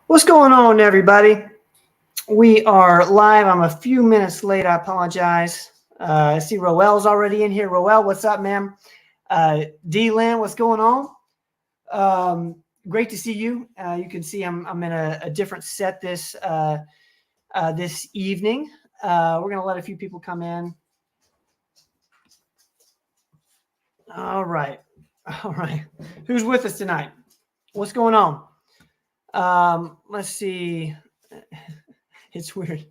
What's going on, everybody? We are live. I'm a few minutes late. I apologize. I see Roel's already in here. Roel, what's up, ma'am? D-Lynn, what's going on? Great to see you. You can see I'm in a different set this evening. We're going to let a few people come in. All right. Who's with us tonight? What's going on? Let's see. It's weird.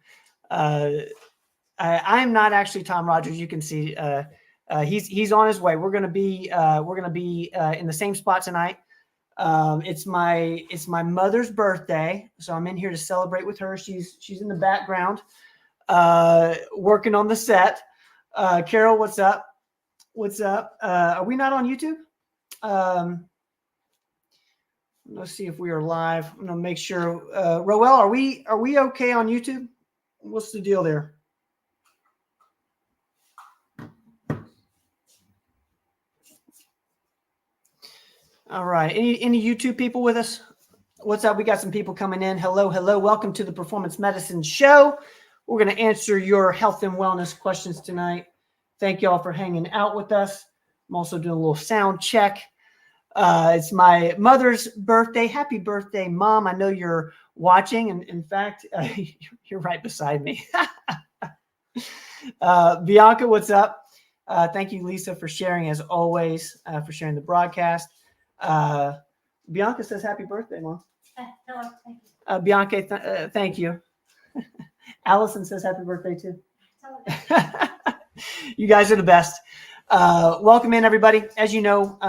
I'm not actually Tom Rogers. You can see he's on his way. We're gonna be in the same spot tonight. It's my mother's birthday, so I'm in here to celebrate with her. She's in the background, working on the set. Carol, what's up? What's up? Are we not on YouTube? Let's see if we are live. I'm gonna make sure. Roel, are we okay on YouTube? What's the deal there? All right. Any YouTube people with us? What's up? We got some people coming in. Hello. Welcome to the Performance Medicine Show. We're going to answer your health and wellness questions tonight. Thank you all for hanging out with us. I'm also doing a little sound check. It's my mother's birthday. Happy birthday, Mom. I know you're watching. And in fact, you're right beside me. Bianca, what's up? Thank you, Lisa, for sharing, as always, for sharing the broadcast. Bianca says happy birthday, Mom. Hello, thank you. Bianca, thank you. Allison says happy birthday, too. You guys are the best. Welcome in, everybody. As you know,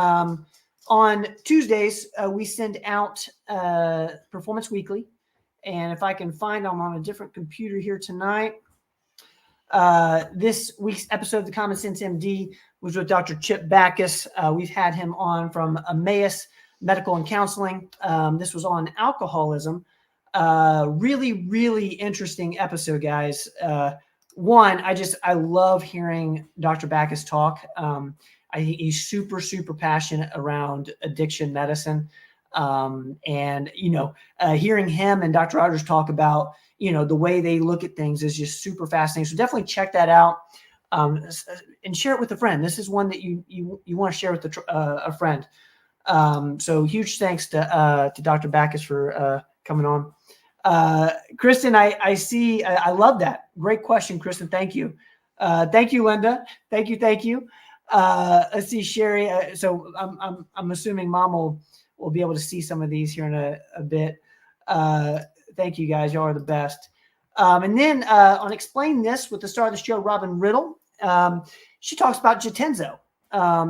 on Tuesdays, we send out Performance Weekly. And if I can find, I'm on a different computer here tonight. This week's episode of the Common Sense MD was with Dr. Chip Backus. We've had him on from Emmaus Medical and Counseling. This was on alcoholism. Really, really interesting episode, guys. One, I love hearing Dr. Backus talk. I think he's super, super passionate around addiction medicine. And, hearing him and Dr. Rogers talk about, the way they look at things is just super fascinating. So definitely check that out and share it with a friend. This is one that you want to share with a friend. So huge thanks to Dr. Backus for coming on. Kristen, I see. I love that. Great question, Kristen. Thank you. Thank you, Linda. Thank you. Let's see, Sherry. So I'm assuming Mom will be able to see some of these here in a bit. Thank you, guys. Y'all are the best. And then on Explain This with the star of the show, Robin Riddle, she talks about Jatenzo.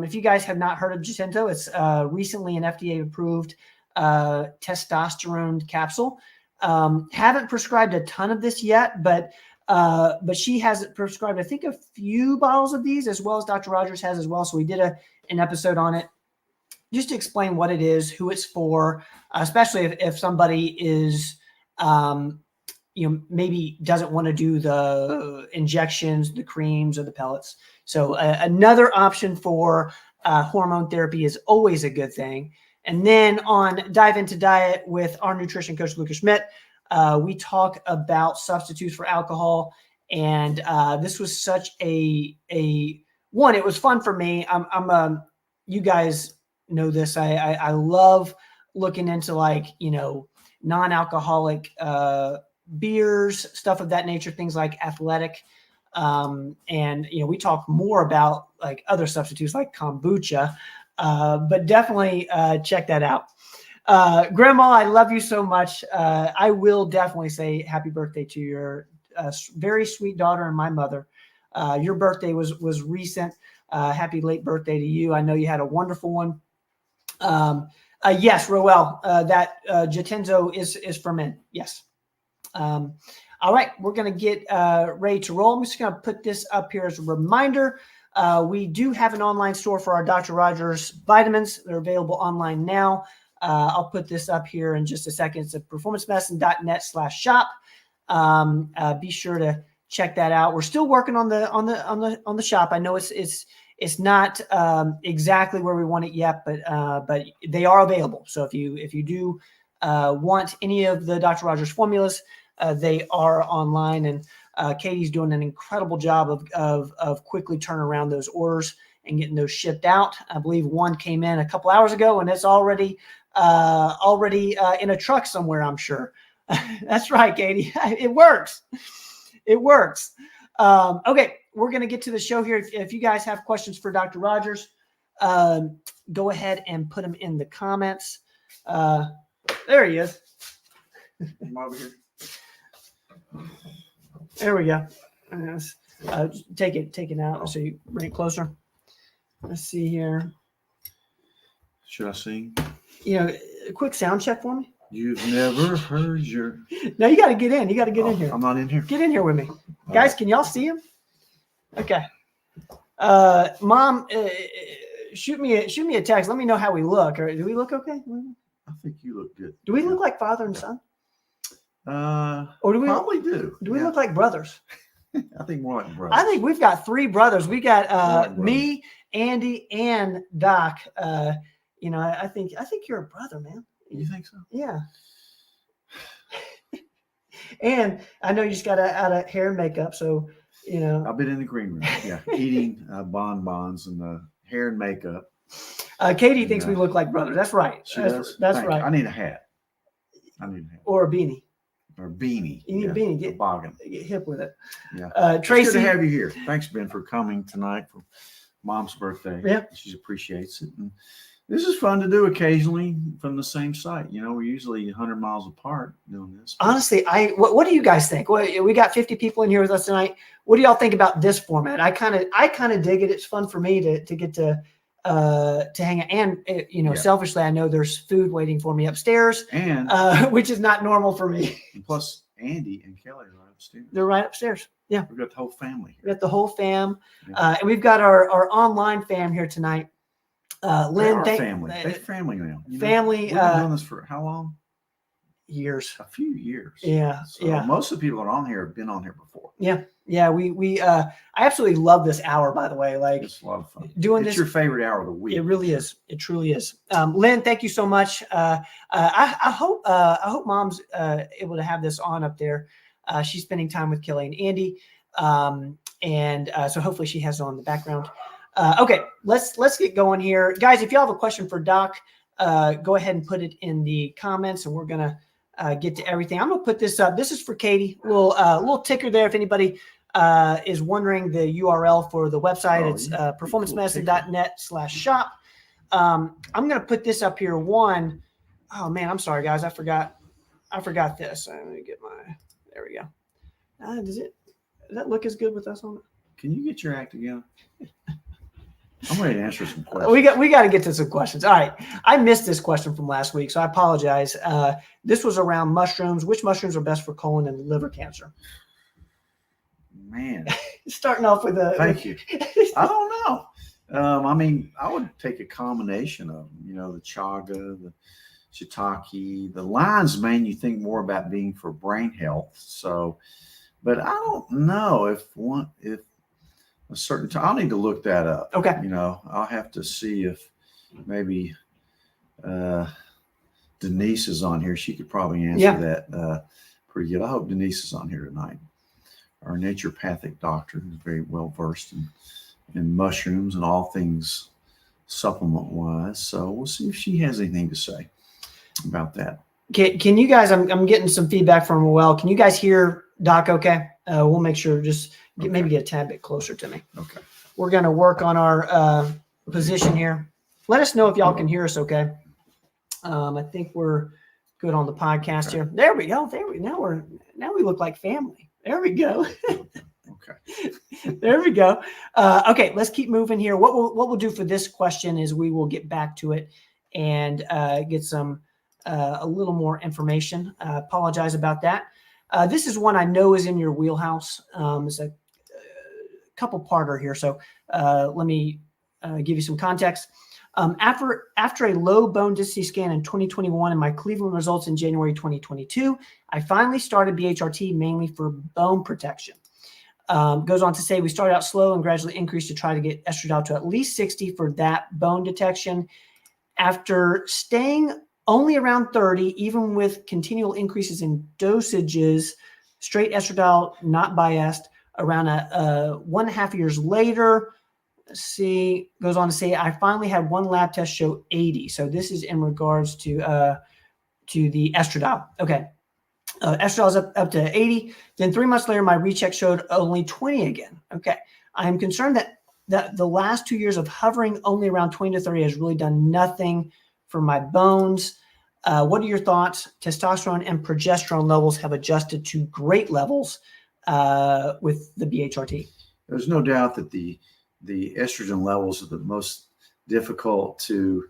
If you guys have not heard of Jatenzo, it's recently an FDA-approved testosterone capsule. Haven't prescribed a ton of this yet, but she has prescribed, I think, a few bottles of these, as well as Dr. Rogers has as well. So we did an episode on it just to explain what it is, who it's for, especially if somebody is maybe doesn't want to do the injections, the creams, or the pellets. So another option for hormone therapy is always a good thing. And then on Dive Into Diet with our nutrition coach, Lucas Schmidt, we talk about substitutes for alcohol. And this was such a one. It was fun for me. You guys know this. I love looking into non-alcoholic beers, stuff of that nature, things like Athletic. And we talk more about other substitutes like kombucha, but definitely check that out. Grandma, I love you so much. I will definitely say happy birthday to your very sweet daughter and my mother. Your birthday was recent. Happy late birthday to you. I know you had a wonderful one. Yes, Roel, that Jatenzo is for men. Yes. All right, we're going to get ready to roll. I'm just going to put this up here as a reminder. We do have an online store for our Dr. Rogers vitamins. They're available online now. I'll put this up here in just a second. It's at performancemedicine.net/shop. Be sure to check that out. We're still working on the shop. I know it's not exactly where we want it yet, but they are available. So if you do want any of the Dr. Rogers formulas, they are online, and Katie's doing an incredible job of quickly turning around those orders and getting those shipped out. I believe one came in a couple hours ago, and it's already in a truck somewhere, I'm sure. That's right, Katie. It works. It works. Okay, we're going to get to the show here. If you guys have questions for Dr. Rogers, go ahead and put them in the comments. There he is. I'm over here. There we go. Yes. Take it out so you bring it closer. Let's see here. Should I sing? A quick sound check for me. You've never heard your. No, you got to get in. You got to get in here. I'm not in here. Get in here with me, All guys. right. Can y'all see him? Okay. Mom, shoot me a text. Let me know how we look. Or do we look okay? I think you look good. Do we look like father and son, or do we Probably do. do we Yeah. look like brothers? I think more like brothers. I think we've got three brothers. We got Right, me, Andy, and Doc. I think you're a brother, man. You think so? Yeah. And I know you just got out of hair and makeup, so I've been in the green room. Yeah, eating bonbons and the hair and makeup. Katie thinks we look like brothers. That's right. She That's, does. that's Thank right. you. I need a hat. Or a beanie. Or a beanie. You need a beanie. Get boggin. hip with it. Yeah. It's Tracy. good to have you here. Thanks, Ben, for coming tonight for Mom's birthday. Yeah. She appreciates it. And this is fun to do occasionally from the same site. We're usually 100 miles apart doing this. Honestly, what do you guys think? We got 50 people in here with us tonight. What do y'all think about this format? I kind of dig it. It's fun for me to get to hang out. And Yeah. selfishly, I know there's food waiting for me upstairs, And, which is not normal for me. and plus, Andy and Kelly are upstairs. They're right upstairs. Yeah, We've got the whole family we here. got the whole fam, Yeah. and we've got our online fam here tonight. Lynn, They're family. They're family now. family, We've been doing this for how long? years. A few years. Yeah, So yeah. most of the people that are on here have been on here before. Yeah, we I absolutely love this hour, by the way. Like It's a lot of fun. doing It's this, your favorite hour of the week. it really is. It truly is. Lynn, thank you so much. I hope Mom's able to have this on up there. She's spending time with Kelly and Andy, and so hopefully she has it on in the background. Okay, let's get going here, guys. If you have a question for Doc, go ahead and put it in the comments, and we're gonna get to everything. I'm gonna put this up. This is for Katie. Little ticker there. If anybody is wondering the URL for the website, it's performancemedicine.net/shop. I'm going to put this up here. Oh man, I'm sorry guys. I forgot this. Let me get there we go. Does that look as good with us on it? Can you get your act together? I'm ready to answer some questions. We got to get to some questions. All right. I missed this question from last week, so I apologize. This was around mushrooms. Which mushrooms are best for colon and liver cancer? Man, Starting off with a. thank you. I don't know. I would take a combination of them. The chaga, the shiitake, the lion's mane. You think more about being for brain health. So, but I don't know if a certain time. I'll need to look that up. Okay. I'll have to see if maybe Denise is on here. She could probably answer that pretty good. I hope Denise is on here tonight. Our naturopathic doctor who's very well versed in mushrooms and all things supplement wise. So we'll see if she has anything to say about that. Can you guys? I'm getting some feedback from Well. Can you guys hear Doc? Okay. We'll make sure maybe get a tad bit closer to me. Okay. We're going to work on our position here. Let us know if y'all can hear us. Okay. I think we're good on the podcast here. There we go. Now we look like family. There we go. Okay. There we go. Okay, let's keep moving here. What we'll do for this question is we will get back to it and get some a little more information. Apologize about that. This is one I know is in your wheelhouse. It's a couple parter here, so let me give you some context. After a low bone density scan in 2021 and my Cleveland results in January 2022, I finally started BHRT mainly for bone protection. Goes on to say we started out slow and gradually increased to try to get estradiol to at least 60 for that bone detection. After staying only around 30, even with continual increases in dosages, straight estradiol, not biased, around 1.5 years later. Let's see, goes on to say, I finally had one lab test show 80. So this is in regards to the estradiol. Okay. Estradiol is up to 80. Then 3 months later, my recheck showed only 20 again. Okay. I am concerned that the last 2 years of hovering only around 20 to 30 has really done nothing for my bones. What are your thoughts? Testosterone and progesterone levels have adjusted to great levels with the BHRT. There's no doubt that the estrogen levels are the most difficult to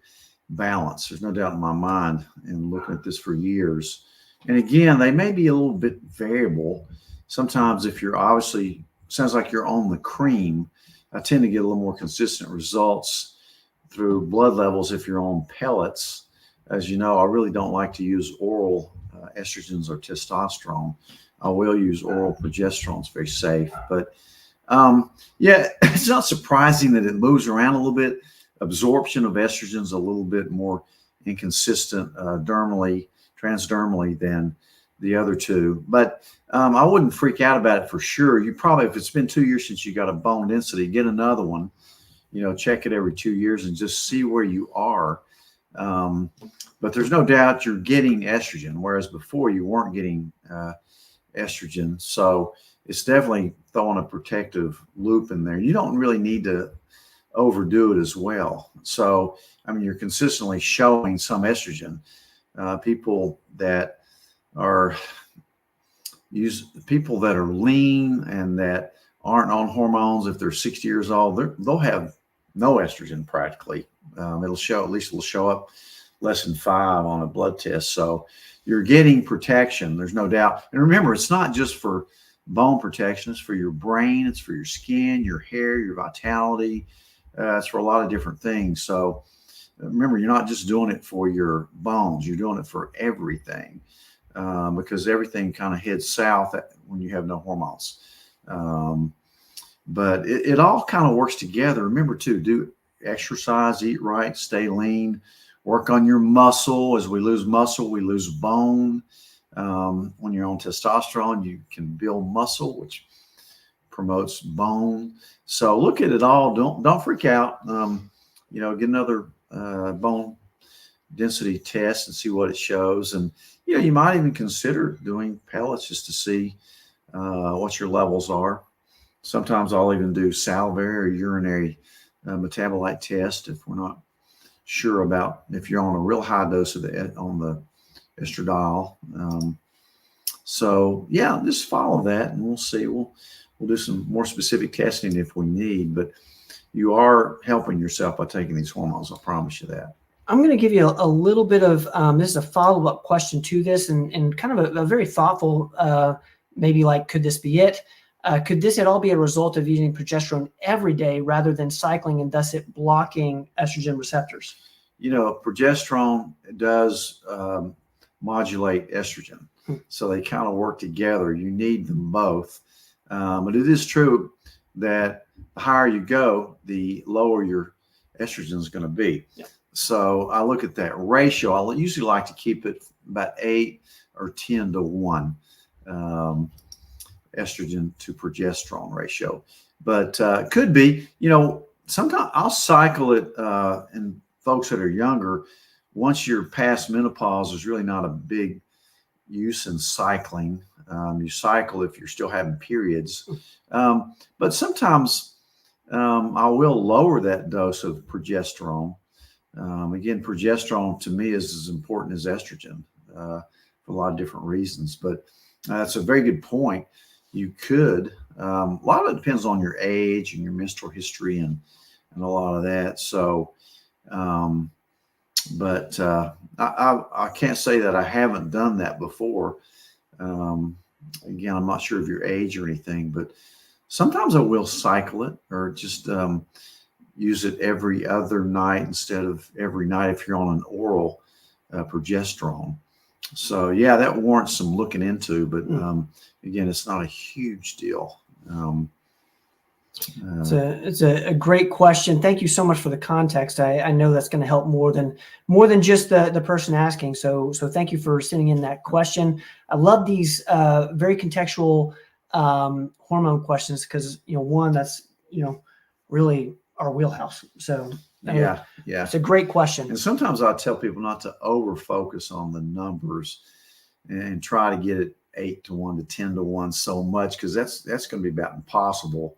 balance. There's no doubt in my mind in looking at this for years. And again, they may be a little bit variable. Sometimes if you're obviously, sounds like you're on the cream, I tend to get a little more consistent results through blood levels if you're on pellets. As you know, I really don't like to use oral estrogens or testosterone. I will use oral progesterone. It's very safe. But yeah, it's not surprising that it moves around a little bit. Absorption of estrogen is a little bit more inconsistent transdermally than the other two. But I wouldn't freak out about it for sure. You probably, if it's been 2 years since you got a bone density, get another one, check it every 2 years and just see where you are. But there's no doubt you're getting estrogen, whereas before you weren't getting estrogen. So it's definitely throwing a protective loop in there. You don't really need to overdo it as well. So, I mean, you're consistently showing some estrogen. People that are lean and that aren't on hormones, if they're 60 years old, they'll have no estrogen practically. It'll show up less than 5 on a blood test. So you're getting protection. There's no doubt. And remember, it's not just for bone protection. It's for your brain. It's for your skin, your hair, your vitality. It's for a lot of different things. So remember, you're not just doing it for your bones. You're doing it for everything, because everything kind of heads south when you have no hormones. But it all kind of works together. Remember, too, do exercise, eat right, stay lean, work on your muscle. As we lose muscle, we lose bone. When you're on testosterone, you can build muscle, which promotes bone. So look at it all. Don't freak out. Get another bone density test and see what it shows. And you might even consider doing pellets just to see what your levels are. Sometimes I'll even do salivary or urinary metabolite test if we're not sure about if you're on a real high dose of on the estradiol. So yeah, just follow that and we'll see. We'll do some more specific testing if we need, but you are helping yourself by taking these hormones. I promise you that. I'm going to give you a little bit of, this is a follow-up question to this and kind of a very thoughtful, maybe like, could this be it? Could this at all be a result of using progesterone every day rather than cycling and thus it blocking estrogen receptors? Progesterone does modulate estrogen. So they kind of work together. You need them both. But it is true that the higher you go, the lower your estrogen is going to be. Yeah. So I look at that ratio. I usually like to keep it about 8 or 10 to 1 estrogen to progesterone ratio. But it could be, sometimes I'll cycle it in folks that are younger. Once you're past menopause, there's really not a big use in cycling. You cycle if you're still having periods. But sometimes I will lower that dose of progesterone. Again, progesterone to me is as important as estrogen for a lot of different reasons. But that's a very good point. You could. A lot of it depends on your age and your menstrual history and a lot of that. So, but I can't say that I haven't done that before. Again, I'm not sure of your age or anything, but sometimes I will cycle it or just use it every other night instead of every night if you're on an oral progesterone. So yeah, that warrants some looking into, but again, it's not a huge deal. It's a great question. Thank you so much for the context. I know that's going to help more than just the person asking. So thank you for sending in that question. I love these very contextual hormone questions because one that's really our wheelhouse. So yeah. it's a great question. And sometimes I tell people not to over focus on the numbers and try to get it 8-1 to 10-1 so much, because that's going to be about impossible.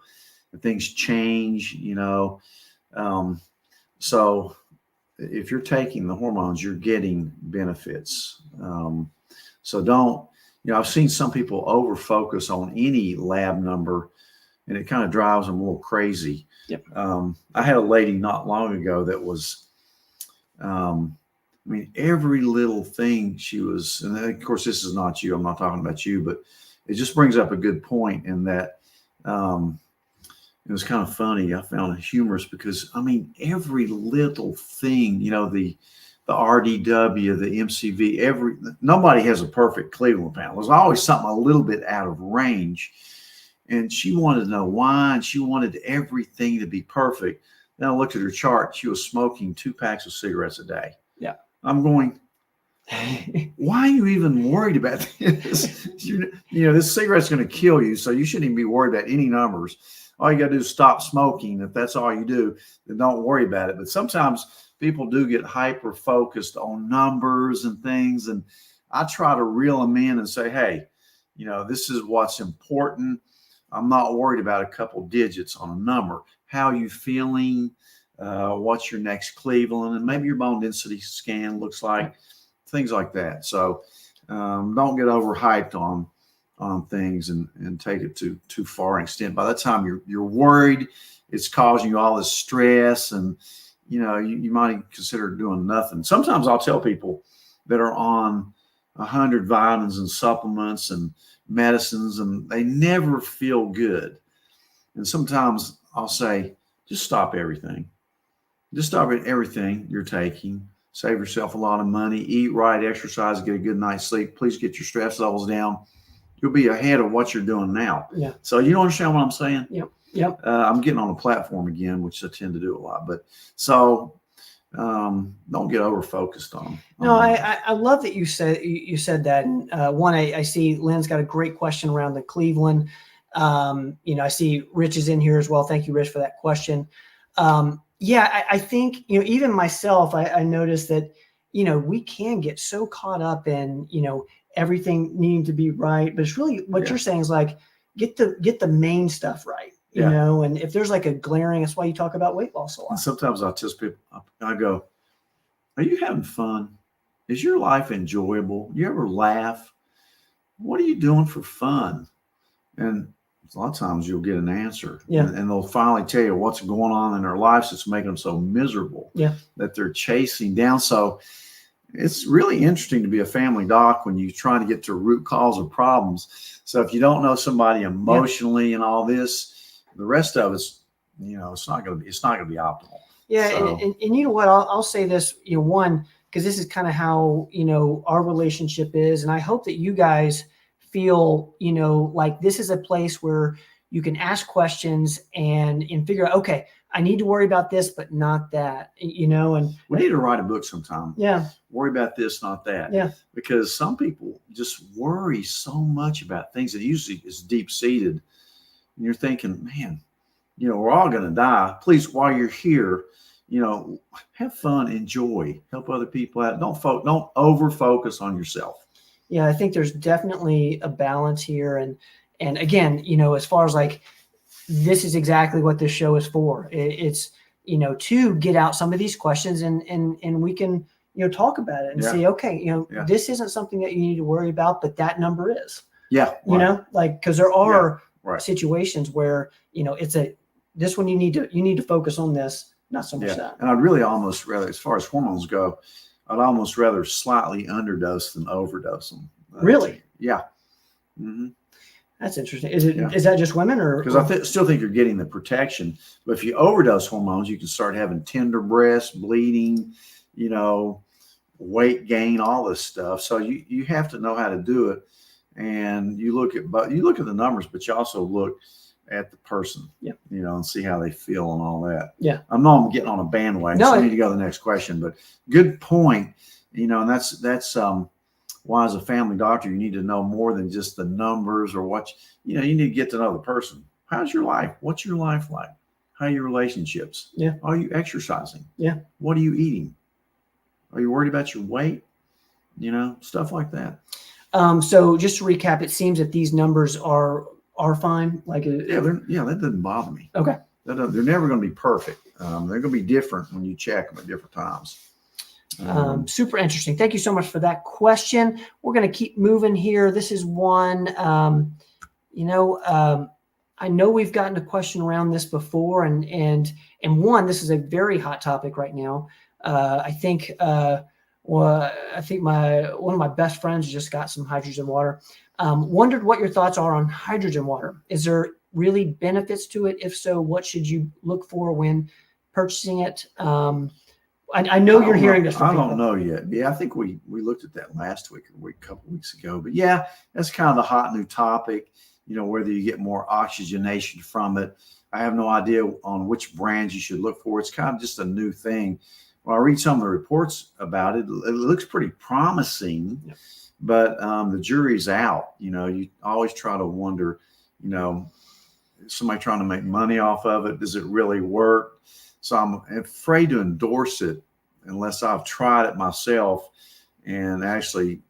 And things change, so if you're taking the hormones, you're getting benefits. So don't, I've seen some people over focus on any lab number, and it kind of drives them a little crazy. Yep. I had a lady not long ago that was, every little thing she was, and of course, this is not you. I'm not talking about you, but it just brings up a good point in that it was kind of funny. I found it humorous because, every little thing, the RDW, the MCV, nobody has a perfect Cleveland panel. There's always something a little bit out of range. And she wanted to know why, and she wanted everything to be perfect. Then I looked at her chart. She was smoking 2 packs of cigarettes a day. Yeah. I'm going, why are you even worried about this? This cigarette's going to kill you, so you shouldn't even be worried about any numbers. All you got to do is stop smoking. If that's all you do, then don't worry about it. But sometimes people do get hyper focused on numbers and things. And I try to reel them in and say, hey, this is what's important. I'm not worried about a couple digits on a number. How are you feeling? What's your next Cleveland? And maybe your bone density scan looks like, things like that. So don't get overhyped on things and take it too far an extent. By the time you're worried, it's causing you all this stress, and you might consider doing nothing. Sometimes I'll tell people that are on 100 vitamins and supplements and medicines, and they never feel good. And sometimes I'll say, just stop everything. Just stop everything you're taking. Save yourself a lot of money. Eat right, exercise, get a good night's sleep. Please get your stress levels down. You'll be ahead of what you're doing now. Yeah. So you understand what I'm saying? Yep. I'm getting on a platform again, which I tend to do a lot. But so don't get over focused on. No, I love that you said that. And one, I see Lynn's got a great question around the Cleveland. I see Rich is in here as well. Thank you, Rich, for that question. I think even myself, I noticed that we can get so caught up in everything needing to be right, but it's really what you're saying is like get the main stuff right. And if there's like a glaring, that's why you talk about weight loss a lot. And sometimes I tell people, I go, are you having fun? Is your life enjoyable? You ever laugh? What are you doing for fun? And a lot of times you'll get an answer. Yeah. And they'll finally tell you what's going on in their lives that's making them so miserable. Yeah. That they're chasing down. So it's really interesting to be a family doc when you try to get to root cause of problems. So if you don't know somebody emotionally and all this, the rest of it's, it's not going to be optimal. Yeah. So, and you know what, I'll say this, one, because this is kind of how, our relationship is. And I hope that you guys feel, like this is a place where you can ask questions and figure out, okay, I need to worry about this, but not that, and we need to write a book sometime. Yeah. Worry about this, not that. Yeah. Because some people just worry so much about things that usually is deep seated. And you're thinking, man, we're all going to die. Please, while you're here, have fun, enjoy, help other people out. Don't over focus on yourself. Yeah, I think there's definitely a balance here. And again, as far as like, this is exactly what this show is for. It's, to get out some of these questions and we can, talk about it and say, okay, this isn't something that you need to worry about, but that number is. Yeah. Right. Because there are situations where, this one you need to focus on this, not so much that. And I'd really almost rather, as far as hormones go, I'd almost rather slightly underdose than overdose them. Really? Yeah. Mm-hmm. That's interesting. Is that just women or? Because I still think you're getting the protection, but if you overdose hormones, you can start having tender breasts, bleeding, weight gain, all this stuff. So you have to know how to do it. And you look at the numbers, but you also look at the person, Yeah. you know, and see how they feel and all that. Yeah. I know I'm getting on a bandwagon. No, So I need to go to the next question, but good point. You know, and that's why as a family doctor, you need to know more than just the numbers or what, you know, you need to get to know the person. How's your life? What's your life like? How are your relationships? Yeah. Are you exercising? Yeah. What are you eating? Are you worried about your weight? You know, stuff like that. So just to recap, it seems that these numbers are fine. Like, That doesn't bother me. Okay. They're never going to be perfect. They're going to be different when you check them at different times. Super interesting. Thank you so much for that question. We're going to keep moving here. This is one, I know we've gotten a question around this before, and one, this is a very hot topic right now. I think one of my best friends just got some hydrogen water. Wondered what your thoughts are on hydrogen water. Is there really benefits to it? If so, what should you look for when purchasing it? I know you're hearing this from I people. don't know yet. Yeah, I think we looked at that last week or a couple weeks ago. But yeah, that's kind of the hot new topic. You know, whether you get more oxygenation from it. I have no idea on which brands you should look for. It's kind of just a new thing. When I read some of the reports about it, it looks pretty promising. Yep. But the jury's out. You know, you always try to wonder, you know, is somebody trying to make money off of it? Does it really work? So I'm afraid to endorse it unless I've tried it myself and actually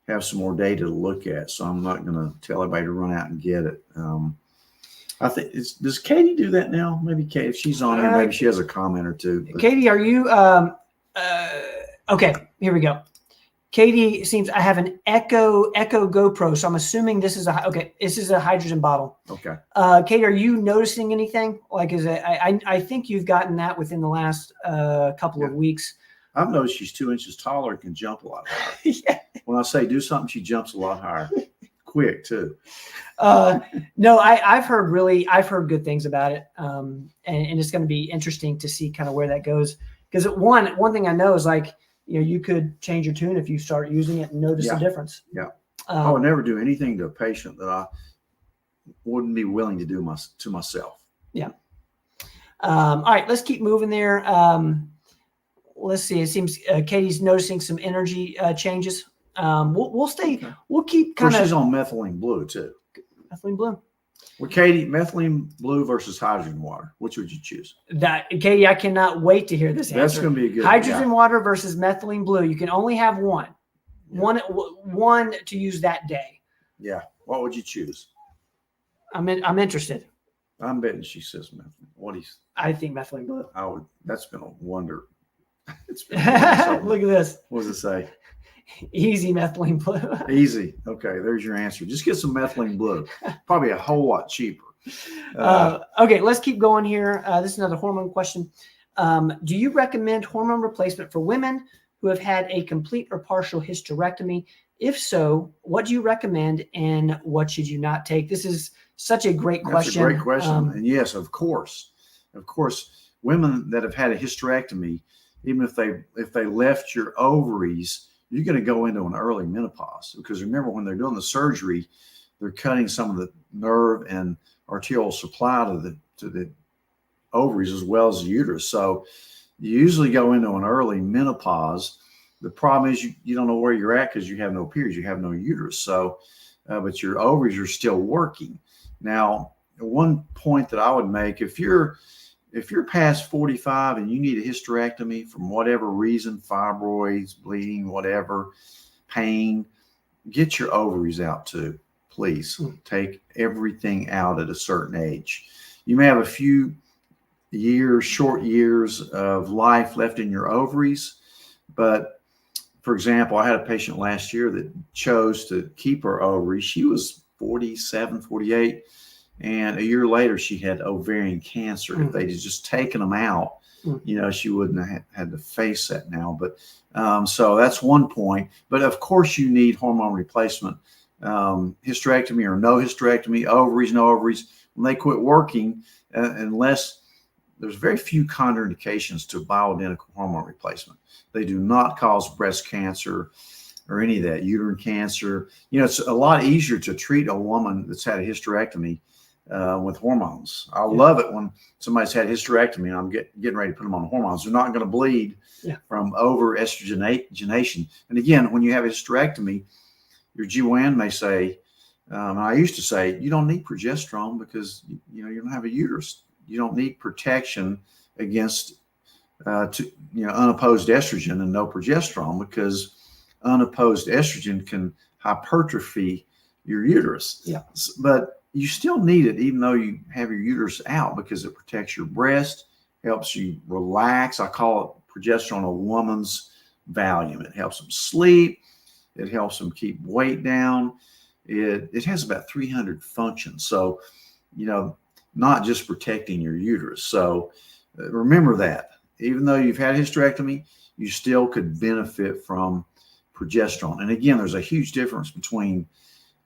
have some more data to look at. So I'm not going to tell everybody to run out and get it. I think does Katie do that now? Maybe Katie, if she's on here, maybe she has a comment or two. But. Katie, are you okay? Here we go. Katie seems I have an Echo GoPro, so I'm assuming this is this is a hydrogen bottle. Okay. Katie, are you noticing anything? Like, is it? I think you've gotten that within the last couple of weeks. I've noticed she's 2 inches taller and can jump a lot higher. Yeah. When I say do something, she jumps a lot higher. Quick too. No, I've heard good things about it, and it's going to be interesting to see kind of where that goes. Because one thing I know is, like, you know, you could change your tune if you start using it and notice the difference. Yeah. I would never do anything to a patient that I wouldn't be willing to do to myself. Yeah. All right, let's keep moving there. Let's see. It seems Katie's noticing some energy changes. We'll stay. Okay. We'll keep kind of. She's on methylene blue too. Methylene blue. Well, Katie, methylene blue versus hydrogen water. Which would you choose? Katie, I cannot wait to hear this answer. That's going to be a good hydrogen water versus methylene blue. You can only have one. Yeah. One to use that day. Yeah. What would you choose? I'm interested. I'm betting she says methylene. I think methylene blue. I would. That's been a wonder. It's been look at this. What does it say? Easy methylene blue. Easy. Okay, there's your answer. Just get some methylene blue. Probably a whole lot cheaper. Okay, let's keep going here. This is another hormone question. Do you recommend hormone replacement for women who have had a complete or partial hysterectomy? If so, what do you recommend and what should you not take? This is such a great question. That's a great question. And yes, of course, women that have had a hysterectomy, even if they left your ovaries, you're going to go into an early menopause, because remember, when they're doing the surgery, they're cutting some of the nerve and arterial supply to the ovaries as well as the uterus. So you usually go into an early menopause. The problem is you don't know where you're at because you have no periods, you have no uterus. So, but your ovaries are still working. Now, one point that I would make, if you're past 45 and you need a hysterectomy from whatever reason, fibroids, bleeding, whatever, pain, get your ovaries out too. Please take everything out at a certain age. You may have a few short years of life left in your ovaries. But for example, I had a patient last year that chose to keep her ovaries. She was 47, 48. And a year later, she had ovarian cancer. If they'd just taken them out, you know, she wouldn't have had to face that now. But so that's one point. But of course, you need hormone replacement, hysterectomy or no hysterectomy, ovaries, no ovaries. When they quit working, unless there's very few contraindications to bioidentical hormone replacement. They do not cause breast cancer or any of that, uterine cancer. You know, it's a lot easier to treat a woman that's had a hysterectomy with hormones. I love it when somebody's had hysterectomy and I'm getting ready to put them on hormones. They're not going to bleed from over estrogenation. And again, when you have a hysterectomy, your GYN may say, and I used to say, you don't need progesterone because you don't have a uterus. You don't need protection against unopposed estrogen and no progesterone, because unopposed estrogen can hypertrophy your uterus. Yeah. But you still need it even though you have your uterus out, because it protects your breast, helps you relax. I call it progesterone a woman's Valium. It helps them sleep. It helps them keep weight down. It has about 300 functions. So, not just protecting your uterus. So remember that. Even though you've had a hysterectomy, you still could benefit from progesterone. And again, there's a huge difference between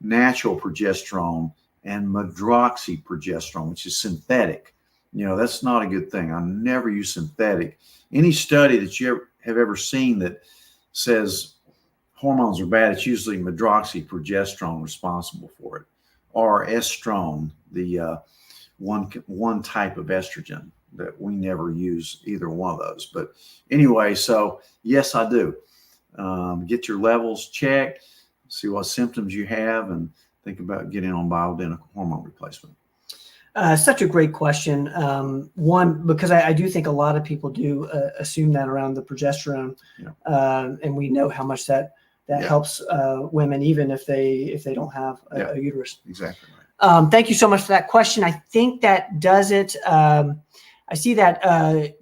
natural progesterone and medroxyprogesterone, which is synthetic. That's not a good thing. I never use synthetic. Any study that you have ever seen that says hormones are bad, it's usually medroxyprogesterone responsible for it, or estrone, the one type of estrogen that we never use either one of those. But anyway, so yes, I do. Get your levels checked, see what symptoms you have, and think about getting on bioidentical hormone replacement. Such a great question. One, because I do think a lot of people do assume that around the progesterone, and we know how much that helps women, even if they don't have a uterus. Exactly right. Thank you so much for that question. I think that does it. I see that,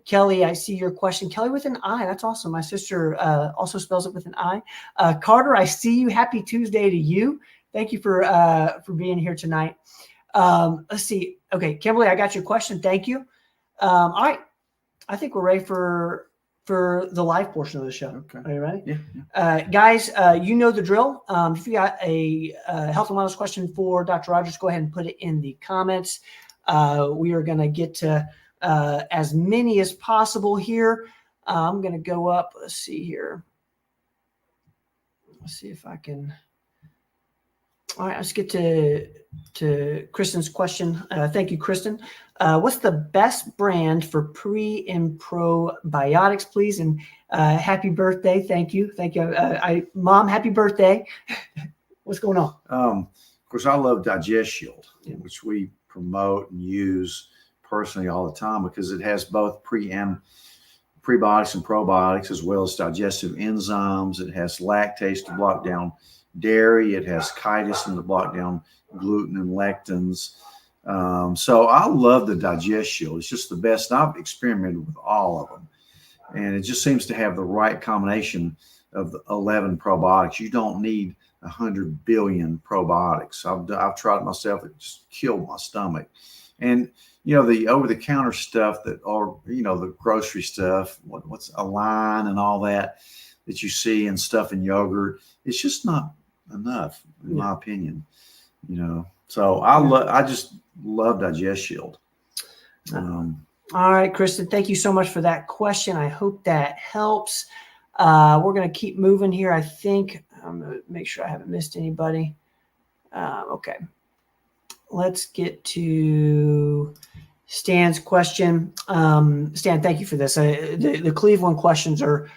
Kelly, I see your question. Kelly with an I. That's awesome. My sister also spells it with an I. Carter, I see you. Happy Tuesday to you. Thank you for being here tonight. Let's see. Okay, Kimberly, I got your question. Thank you. All right. I think we're ready for the live portion of the show. Okay. Are you ready? Yeah. Guys, you know the drill. If you got a health and wellness question for Dr. Rogers, go ahead and put it in the comments. We are going to get to as many as possible here. I'm going to go up. Let's see here. Let's see if I can. All right, let's get to Kristen's question. Thank you, Kristen. What's the best brand for pre and probiotics, please? And happy birthday. Thank you. Mom, happy birthday. What's going on? Of course, I love Digest Shield, which we promote and use personally all the time, because it has both prebiotics and probiotics, as well as digestive enzymes. It has lactase to block down dairy. It has chitin to block down gluten and lectins. So I love the Digest Shield. It's just the best. I've experimented with all of them, and it just seems to have the right combination of the 11 probiotics. You don't need 100 billion probiotics. I've tried it myself. It just killed my stomach. And the over-the-counter stuff that, or the grocery stuff, what's Align and all that you see and stuff in yogurt, it's just not enough, in my opinion. So I just love Digest Shield. All right, Kristen, thank you so much for that question. I hope that helps. We're going to keep moving here. I think I'm going to make sure I haven't missed anybody. Okay. Let's get to Stan's question. Stan, thank you for this. The Cleveland questions are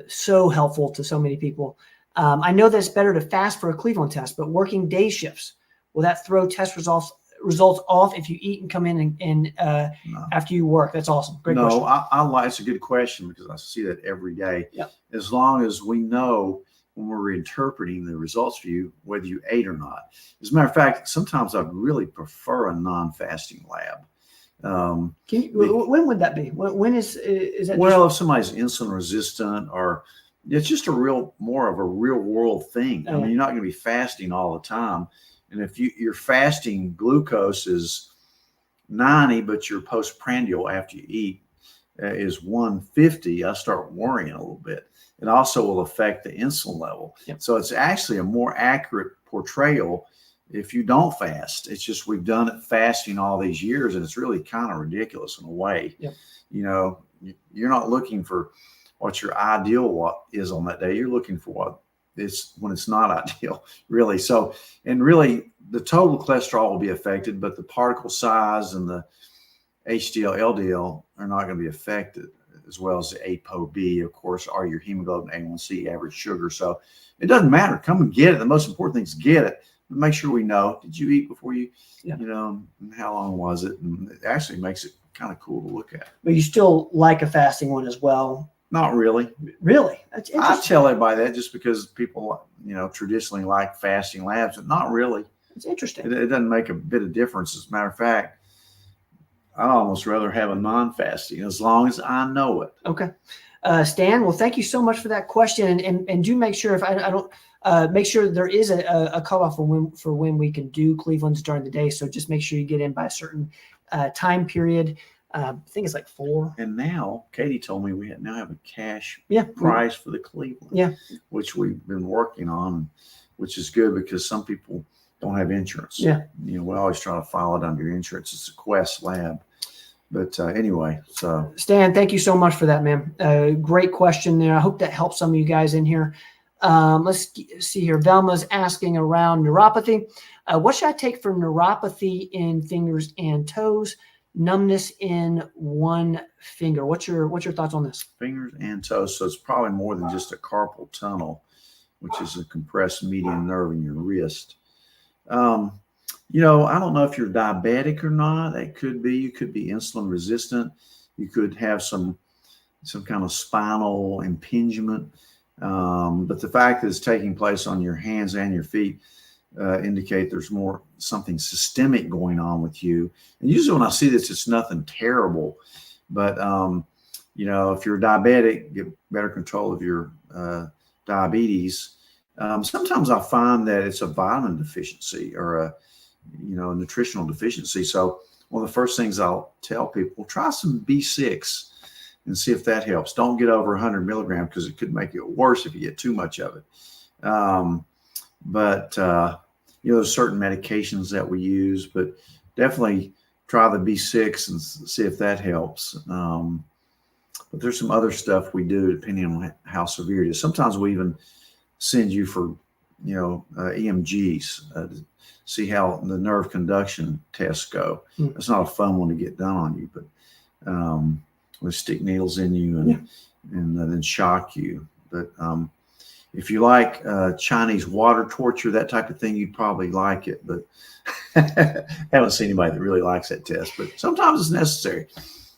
so helpful to so many people. I know that it's better to fast for a Cleveland test, but working day shifts, will that throw test results off if you eat and come in and No. after you work? That's awesome. Great question. No, I like, it's a good question, because I see that every day. Yep. As long as we know when we're interpreting the results for you, whether you ate or not. As a matter of fact, sometimes I really prefer a non-fasting lab. When would that be? When is that? Well, if somebody's insulin resistant, or it's just more of a real world thing. I mean, you're not going to be fasting all the time. And if your fasting glucose is 90, but your postprandial after you eat is 150, I start worrying a little bit. It also will affect the insulin level. Yep. So it's actually a more accurate portrayal if you don't fast. It's just we've done it fasting all these years, and it's really kind of ridiculous in a way. Yep. You're not looking for what your ideal is on that day. You're looking for what it's when it's not ideal, really. So, and really the total cholesterol will be affected, but the particle size and the HDL, LDL are not going to be affected, as well as the ApoB, of course, are your hemoglobin A1C, average sugar. So it doesn't matter. Come and get it. The most important thing is get it. But make sure we know, did you eat before you, Yeah. you know, and how long was it? And it actually makes it kind of cool to look at. But you still like a fasting one as well. Not really. Really? That's I interesting. tell everybody that just because people, you know, traditionally like fasting labs, but not really. It's interesting. It doesn't make a bit of difference. As a matter of fact, I'd almost rather have a non-fasting as long as I know it. Okay. Stan, well, thank you so much for that question. And do make sure, if I don't, make sure there is a cutoff for when we can do Cleveland's during the day. So just make sure you get in by a certain time period. I think it's like 4. And now Katie told me we now have a cash Yeah. price for the Cleveland, Yeah. which we've been working on, which is good because some people don't have insurance. Yeah. You know, we always try to file it under insurance. It's a Quest lab. But anyway, so Stan, thank you so much for that, man. Great question there. I hope that helps some of you guys in here. Let's see here. Velma's asking around neuropathy. What should I take for neuropathy in fingers and toes? Numbness in one finger. What's your thoughts on this? fingers and toes. So it's probably more than just a carpal tunnel, which is a compressed median nerve in your wrist. You know, I don't know if you're diabetic or not. That could be. You could be insulin resistant. You could have some kind of spinal impingement. But the fact that it's taking place on your hands and your feet indicate there's something systemic going on with you. And usually when I see this, it's nothing terrible. But, you know, if you're diabetic, get better control of your diabetes. Sometimes I find that it's a vitamin deficiency or a nutritional deficiency. So one of the first things I'll tell people, try some B6 and see if that helps. Don't get over 100 milligrams because it could make it worse if you get too much of it. But you know, there's certain medications that we use, but definitely try the B6 and see if that helps. But there's some other stuff we do depending on how severe it is. Sometimes we even send you for, you know, EMGs to see how the nerve conduction tests go. It's not a fun one to get done on you, but we stick needles in you and then shock you. But if you like Chinese water torture, that type of thing, you'd probably like it. But haven't seen anybody that really likes that test. But sometimes it's necessary.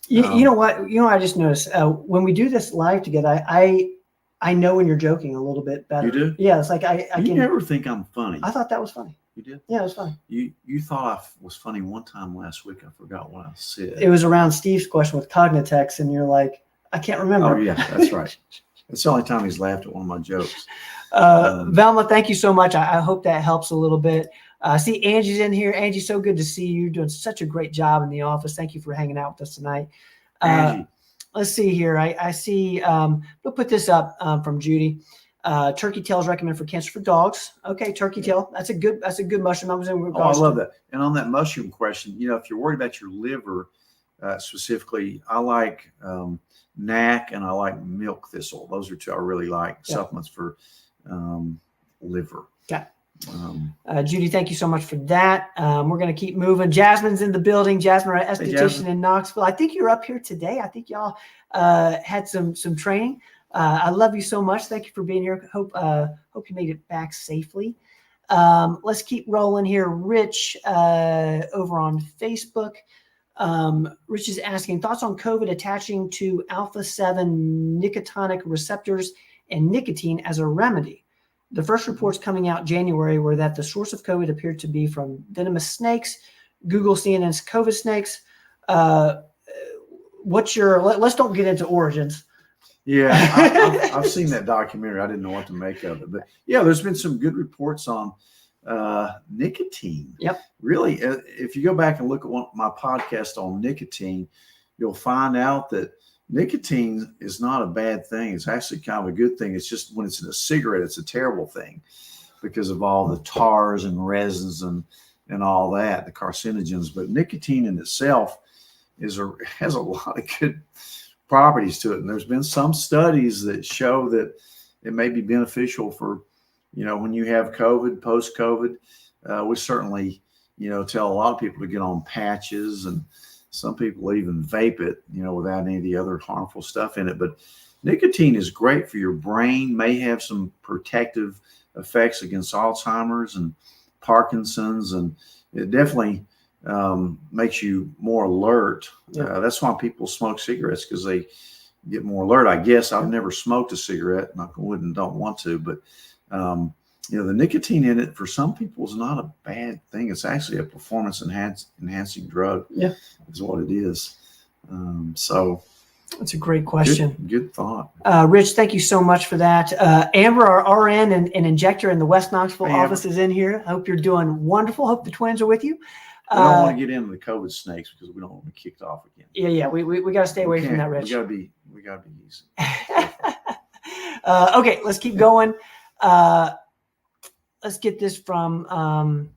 You know what? You know, I just noticed when we do this live together, I know when you're joking a little bit better. You do? Yeah, it's like I You can never think I'm funny. I thought that was funny. You did? Yeah, it was funny. You thought I was funny one time last week. I forgot what I said. It was around Steve's question with Cognitex, and you're like, I can't remember. Oh yeah, that's right. It's the only time he's laughed at one of my jokes. Velma, thank you so much. I hope that helps a little bit. See, Angie's in here. Angie, so good to see you. You're doing such a great job in the office. Thank you for hanging out with us tonight. Angie. Let's see here. I see. We'll put this up from Judy. Turkey tail is recommended for cancer for dogs. Okay, turkey tail. That's a good mushroom. I love that. And on that mushroom question, you know, if you're worried about your liver specifically, I like NAC and I like milk thistle. Those are two I really like supplements for liver. Okay. Judy, thank you so much for that. We're going to keep moving. Jasmine's in the building. Jasmine, our esthetician in Knoxville. I think you're up here today. I think y'all had some training. I love you so much. Thank you for being here. Hope you made it back safely. Let's keep rolling here. Rich over on Facebook. Rich is asking thoughts on COVID attaching to alpha-7 nicotinic receptors and nicotine as a remedy. The first reports coming out January were that the source of COVID appeared to be from venomous snakes. Google CNN's COVID snakes. Let's don't get into origins. Yeah, I've seen that documentary. I didn't know what to make of it. But yeah, there's been some good reports on nicotine. Yep. Really, if you go back and look at my podcast on nicotine, you'll find out that nicotine is not a bad thing. It's actually kind of a good thing. It's just when it's in a cigarette, it's a terrible thing because of all the tars and resins and all that, the carcinogens. But nicotine in itself has a lot of good properties to it. And there's been some studies that show that it may be beneficial for, you know, when you have COVID, post-COVID, we certainly, tell a lot of people to get on patches, and some people even vape it, without any of the other harmful stuff in it. But nicotine is great for your brain, may have some protective effects against Alzheimer's and Parkinson's, and it definitely makes you more alert. Yeah. That's why people smoke cigarettes, because they get more alert. I guess I've never smoked a cigarette, and I wouldn't, don't want to, but the nicotine in it for some people is not a bad thing. It's actually a performance enhancing drug. Yeah, is what it is. So that's a great question. Good thought. Rich, thank you so much for that. Amber, our RN and injector in the West Knoxville Hey, office is in here. I hope you're doing wonderful. Hope the twins are with you. We don't want to get into the COVID snakes, because we don't want to be kicked off again. Yeah. We got to stay away from that, Rich. We gotta be easy. Okay, let's keep going. Let's get this from,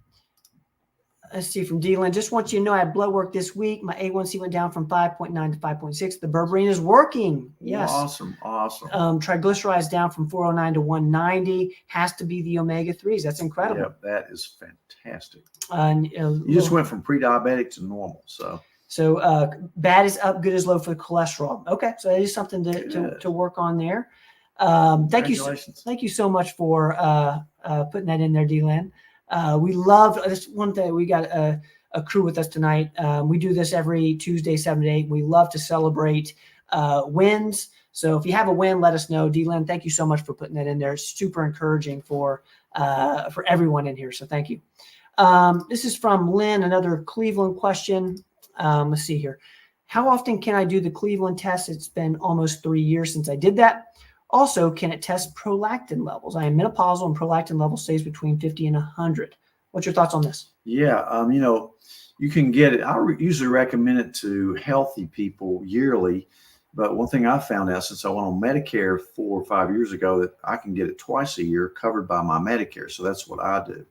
let's see, from D-Lynn. Just want you to know I had blood work this week. My A1C went down from 5.9 to 5.6. The berberine is working. Yes. Awesome. Triglycerides down from 409 to 190. Has to be the omega-3s. That's incredible. Yeah, that is fantastic. And, You just went from pre-diabetic to normal. So bad is up, good is low for the cholesterol. Okay, so that is something to work on there. Thank you so much for putting that in there, D-Lan. We love this one thing. We got a crew with us tonight. We do this every Tuesday, 7 to 8. We love to celebrate wins. So if you have a win, let us know. D-Lan, thank you so much for putting that in there. It's super encouraging for everyone in here. So thank you. This is from Lynn, another Cleveland question. Let's see here. How often can I do the Cleveland test? It's been almost 3 years since I did that. Also, can it test prolactin levels? I am menopausal and prolactin level stays between 50 and 100. What's your thoughts on this? Yeah, you can get it. I usually recommend it to healthy people yearly. But one thing I found out since I went on Medicare 4 or 5 years ago, that I can get it twice a year covered by my Medicare. So that's what I do.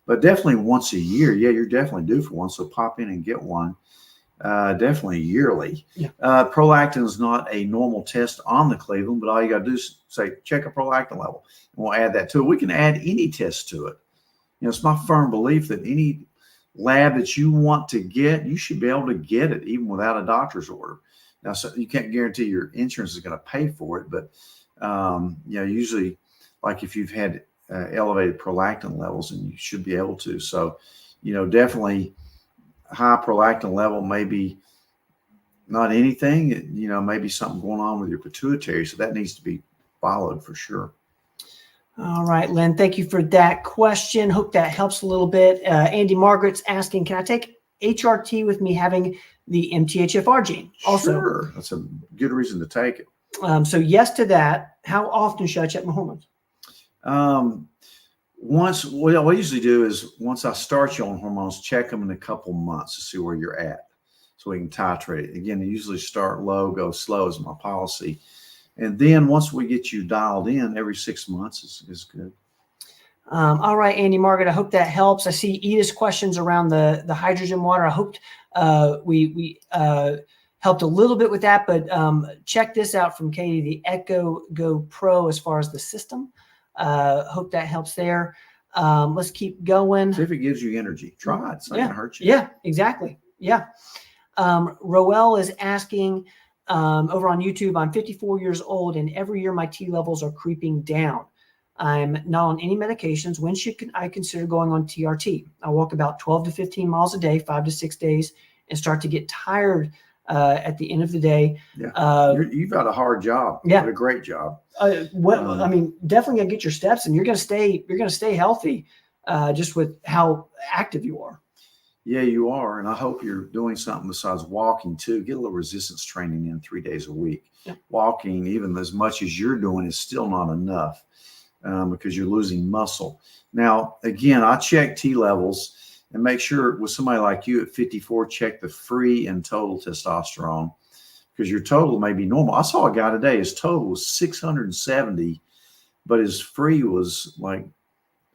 But definitely once a year. Yeah, you're definitely due for one. So pop in and get one. Definitely yearly. Yeah. Prolactin is not a normal test on the Cleveland, but all you got to do is say, check a prolactin level, and we'll add that to it. We can add any test to it. It's my firm belief that any lab that you want to get, you should be able to get it even without a doctor's order. Now, so you can't guarantee your insurance is going to pay for it, but usually, like if you've had elevated prolactin levels, and you should be able to. So, definitely. High prolactin level may be not anything, maybe something going on with your pituitary. So that needs to be followed for sure. All right, Lynn, thank you for that question. Hope that helps a little bit. Andy Margaret's asking, can I take HRT with me having the MTHFR gene? Also, sure. That's a good reason to take it. So yes to that. How often should I check my hormones? What I usually do is once I start you on hormones, check them in a couple months to see where you're at, so we can titrate it. Again, usually start low, go slow is my policy. And then once we get you dialed in, every 6 months is good. All right, Andy Margaret, I hope that helps. I see Edith's questions around the hydrogen water. I hoped we helped a little bit with that, but check this out from Katie, the Echo Go Pro as far as the system. Hope that helps there. Let's keep going. See if it gives you energy. Try it. It's not going to hurt you. Yeah, exactly. Yeah. Roel is asking over on YouTube, I'm 54 years old and every year my T levels are creeping down. I'm not on any medications. When should I consider going on TRT? I walk about 12 to 15 miles a day, 5 to 6 days, and start to get tired at the end of the day. Yeah. You've got a hard job. Yeah. But a great job. I mean, definitely gonna get your steps, and you're gonna stay healthy, just with how active you are. Yeah, you are, and I hope you're doing something besides walking too. Get a little resistance training in 3 days a week. Yeah. Walking, even as much as you're doing, is still not enough because you're losing muscle. Now, again, I check T levels and make sure with somebody like you at 54, check the free and total testosterone, because your total may be normal. I saw a guy today, his total was 670, but his free was like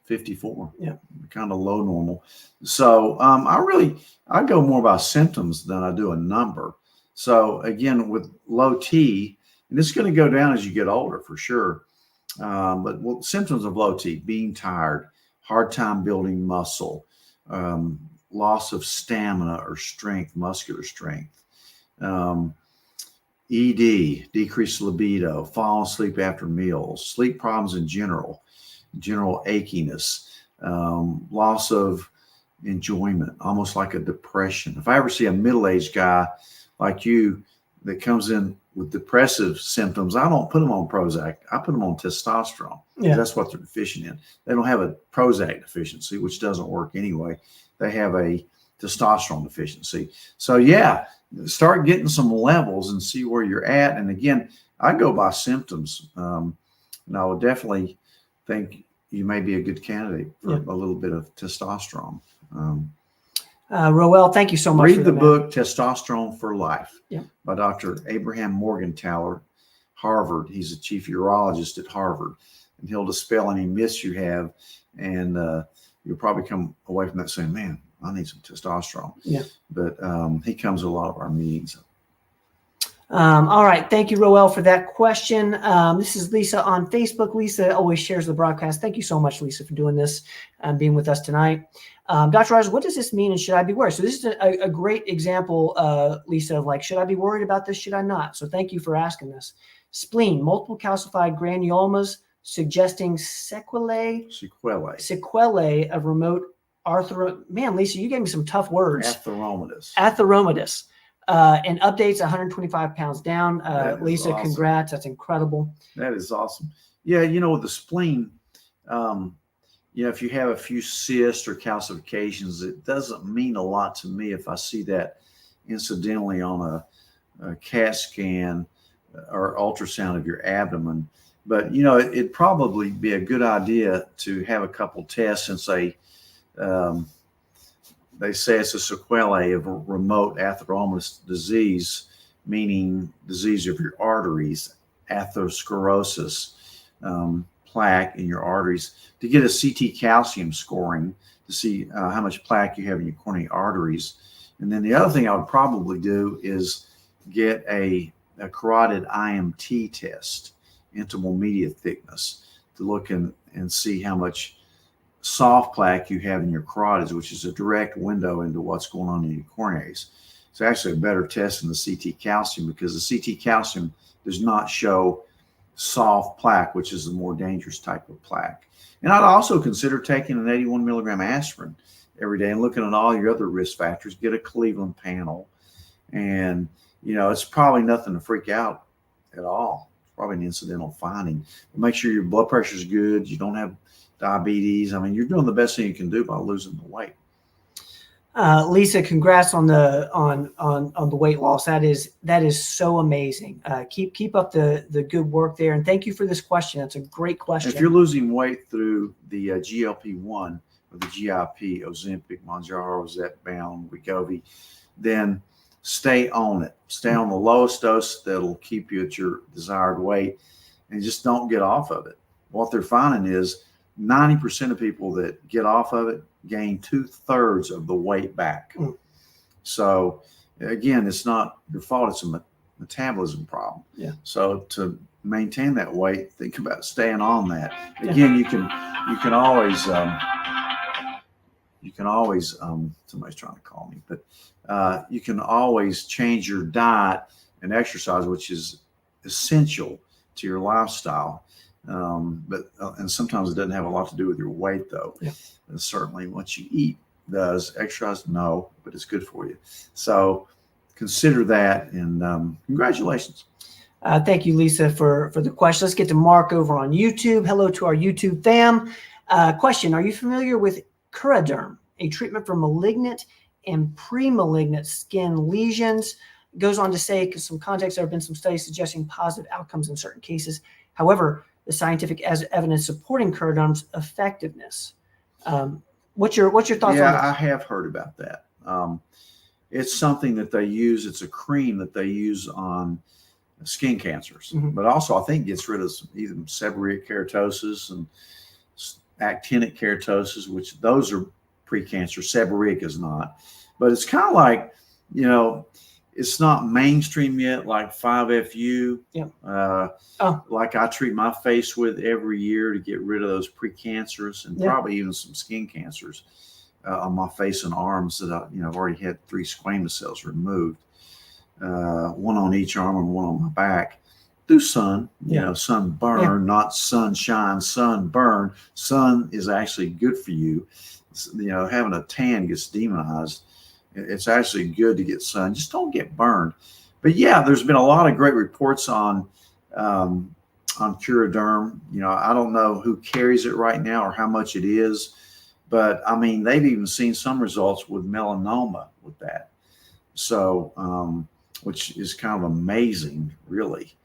54. Yeah. Kind of low normal. So I go more by symptoms than I do a number. So again, with low T, and it's going to go down as you get older for sure. But symptoms of low T, being tired, hard time building muscle, loss of stamina or strength, muscular strength, ED, decreased libido, falling asleep after meals, sleep problems in general achiness, loss of enjoyment, almost like a depression. If I ever see a middle-aged guy like you that comes in with depressive symptoms, I don't put them on Prozac. I put them on testosterone. Yeah. That's what they're deficient in. They don't have a Prozac deficiency, which doesn't work anyway. They have a testosterone deficiency. So yeah, start getting some levels and see where you're at. And again, I go by symptoms. And I would definitely think you may be a good candidate for a little bit of testosterone. Roel, thank you so much. Read the book Testosterone for Life by Dr. Abraham Morgentaler, Harvard. He's a chief urologist at Harvard, and he'll dispel any myths you have, and you'll probably come away from that saying, man, I need some testosterone. Yeah. But he comes to a lot of our meetings. All right. Thank you, Roel, for that question. This is Lisa on Facebook. Lisa always shares the broadcast. Thank you so much, Lisa, for doing this and being with us tonight. Dr. Rogers, what does this mean and should I be worried? So this is a great example, Lisa, of like, should I be worried about this? Should I not? So thank you for asking this. Spleen, multiple calcified granulomas suggesting sequelae of remote man, Lisa, you gave me some tough words. Atheromatous. And updates 125 pounds down. Lisa, awesome. Congrats. That's incredible. That is awesome. Yeah, with the spleen, if you have a few cysts or calcifications, it doesn't mean a lot to me if I see that incidentally on a CAT scan or ultrasound of your abdomen. But, it'd probably be a good idea to have a couple tests since they say it's a sequelae of a remote atheromatous disease, meaning disease of your arteries, atherosclerosis, plaque in your arteries, to get a CT calcium scoring to see how much plaque you have in your coronary arteries. And then the other thing I would probably do is get a carotid IMT test, intimal media thickness, to look and see how much soft plaque you have in your carotids, which is a direct window into what's going on in your coronaries. It's actually a better test than the CT calcium because the CT calcium does not show soft plaque, which is the more dangerous type of plaque. And I'd also consider taking an 81 milligram aspirin every day and looking at all your other risk factors. Get a Cleveland panel, and it's probably nothing to freak out at all. It's probably an incidental finding. But make sure your blood pressure is good. You don't have diabetes. I mean, you're doing the best thing you can do by losing the weight. Lisa, congrats on the weight loss. That is so amazing. Keep up the good work there, and thank you for this question. That's a great question. If you're losing weight through the GLP-1 or the GIP, Ozempic, Mounjaro, Zepbound, Wegovy, then stay on it. Stay on the lowest dose that'll keep you at your desired weight, and just don't get off of it. What they're finding is 90% of people that get off of it gain 2/3 of the weight back. So again, it's not your fault. It's a metabolism problem. Yeah. So to maintain that weight, think about staying on that. Again, you can always somebody's trying to call me, but you can always change your diet and exercise, which is essential to your lifestyle. And sometimes it doesn't have a lot to do with your weight, though. Yeah. And certainly what you eat does. Exercise, no, but it's good for you. So consider that, and congratulations. Thank you, Lisa, for the question. Let's get to Mark over on YouTube. Hello to our YouTube fam. Question: are you familiar with Curaderm, a treatment for malignant and pre-malignant skin lesions? Goes on to say, because some context, there have been some studies suggesting positive outcomes in certain cases. However, the scientific evidence supporting Curaderm's effectiveness. What's your thoughts on this? Yeah, I have heard about that. It's something that they use. It's a cream that they use on skin cancers, but also I think gets rid of either seborrheic keratosis and actinic keratosis, which those are precancer. Seborrheic is not. But it's kind of like, it's not mainstream yet, like 5FU. Yep. Like I treat my face with every year to get rid of those precancerous and Yeah. probably even some skin cancers on my face and arms that I've already had 3 squamous cells removed, one on each arm and one on my back. Through sun, sunburn, not sunshine, sunburn. Sun is actually good for you. Having a tan gets demonized. It's actually good to get sun. Just don't get burned. But yeah, there's been a lot of great reports on Curaderm. I don't know who carries it right now or how much it is, but I mean, they've even seen some results with melanoma with that. So, which is kind of amazing, really.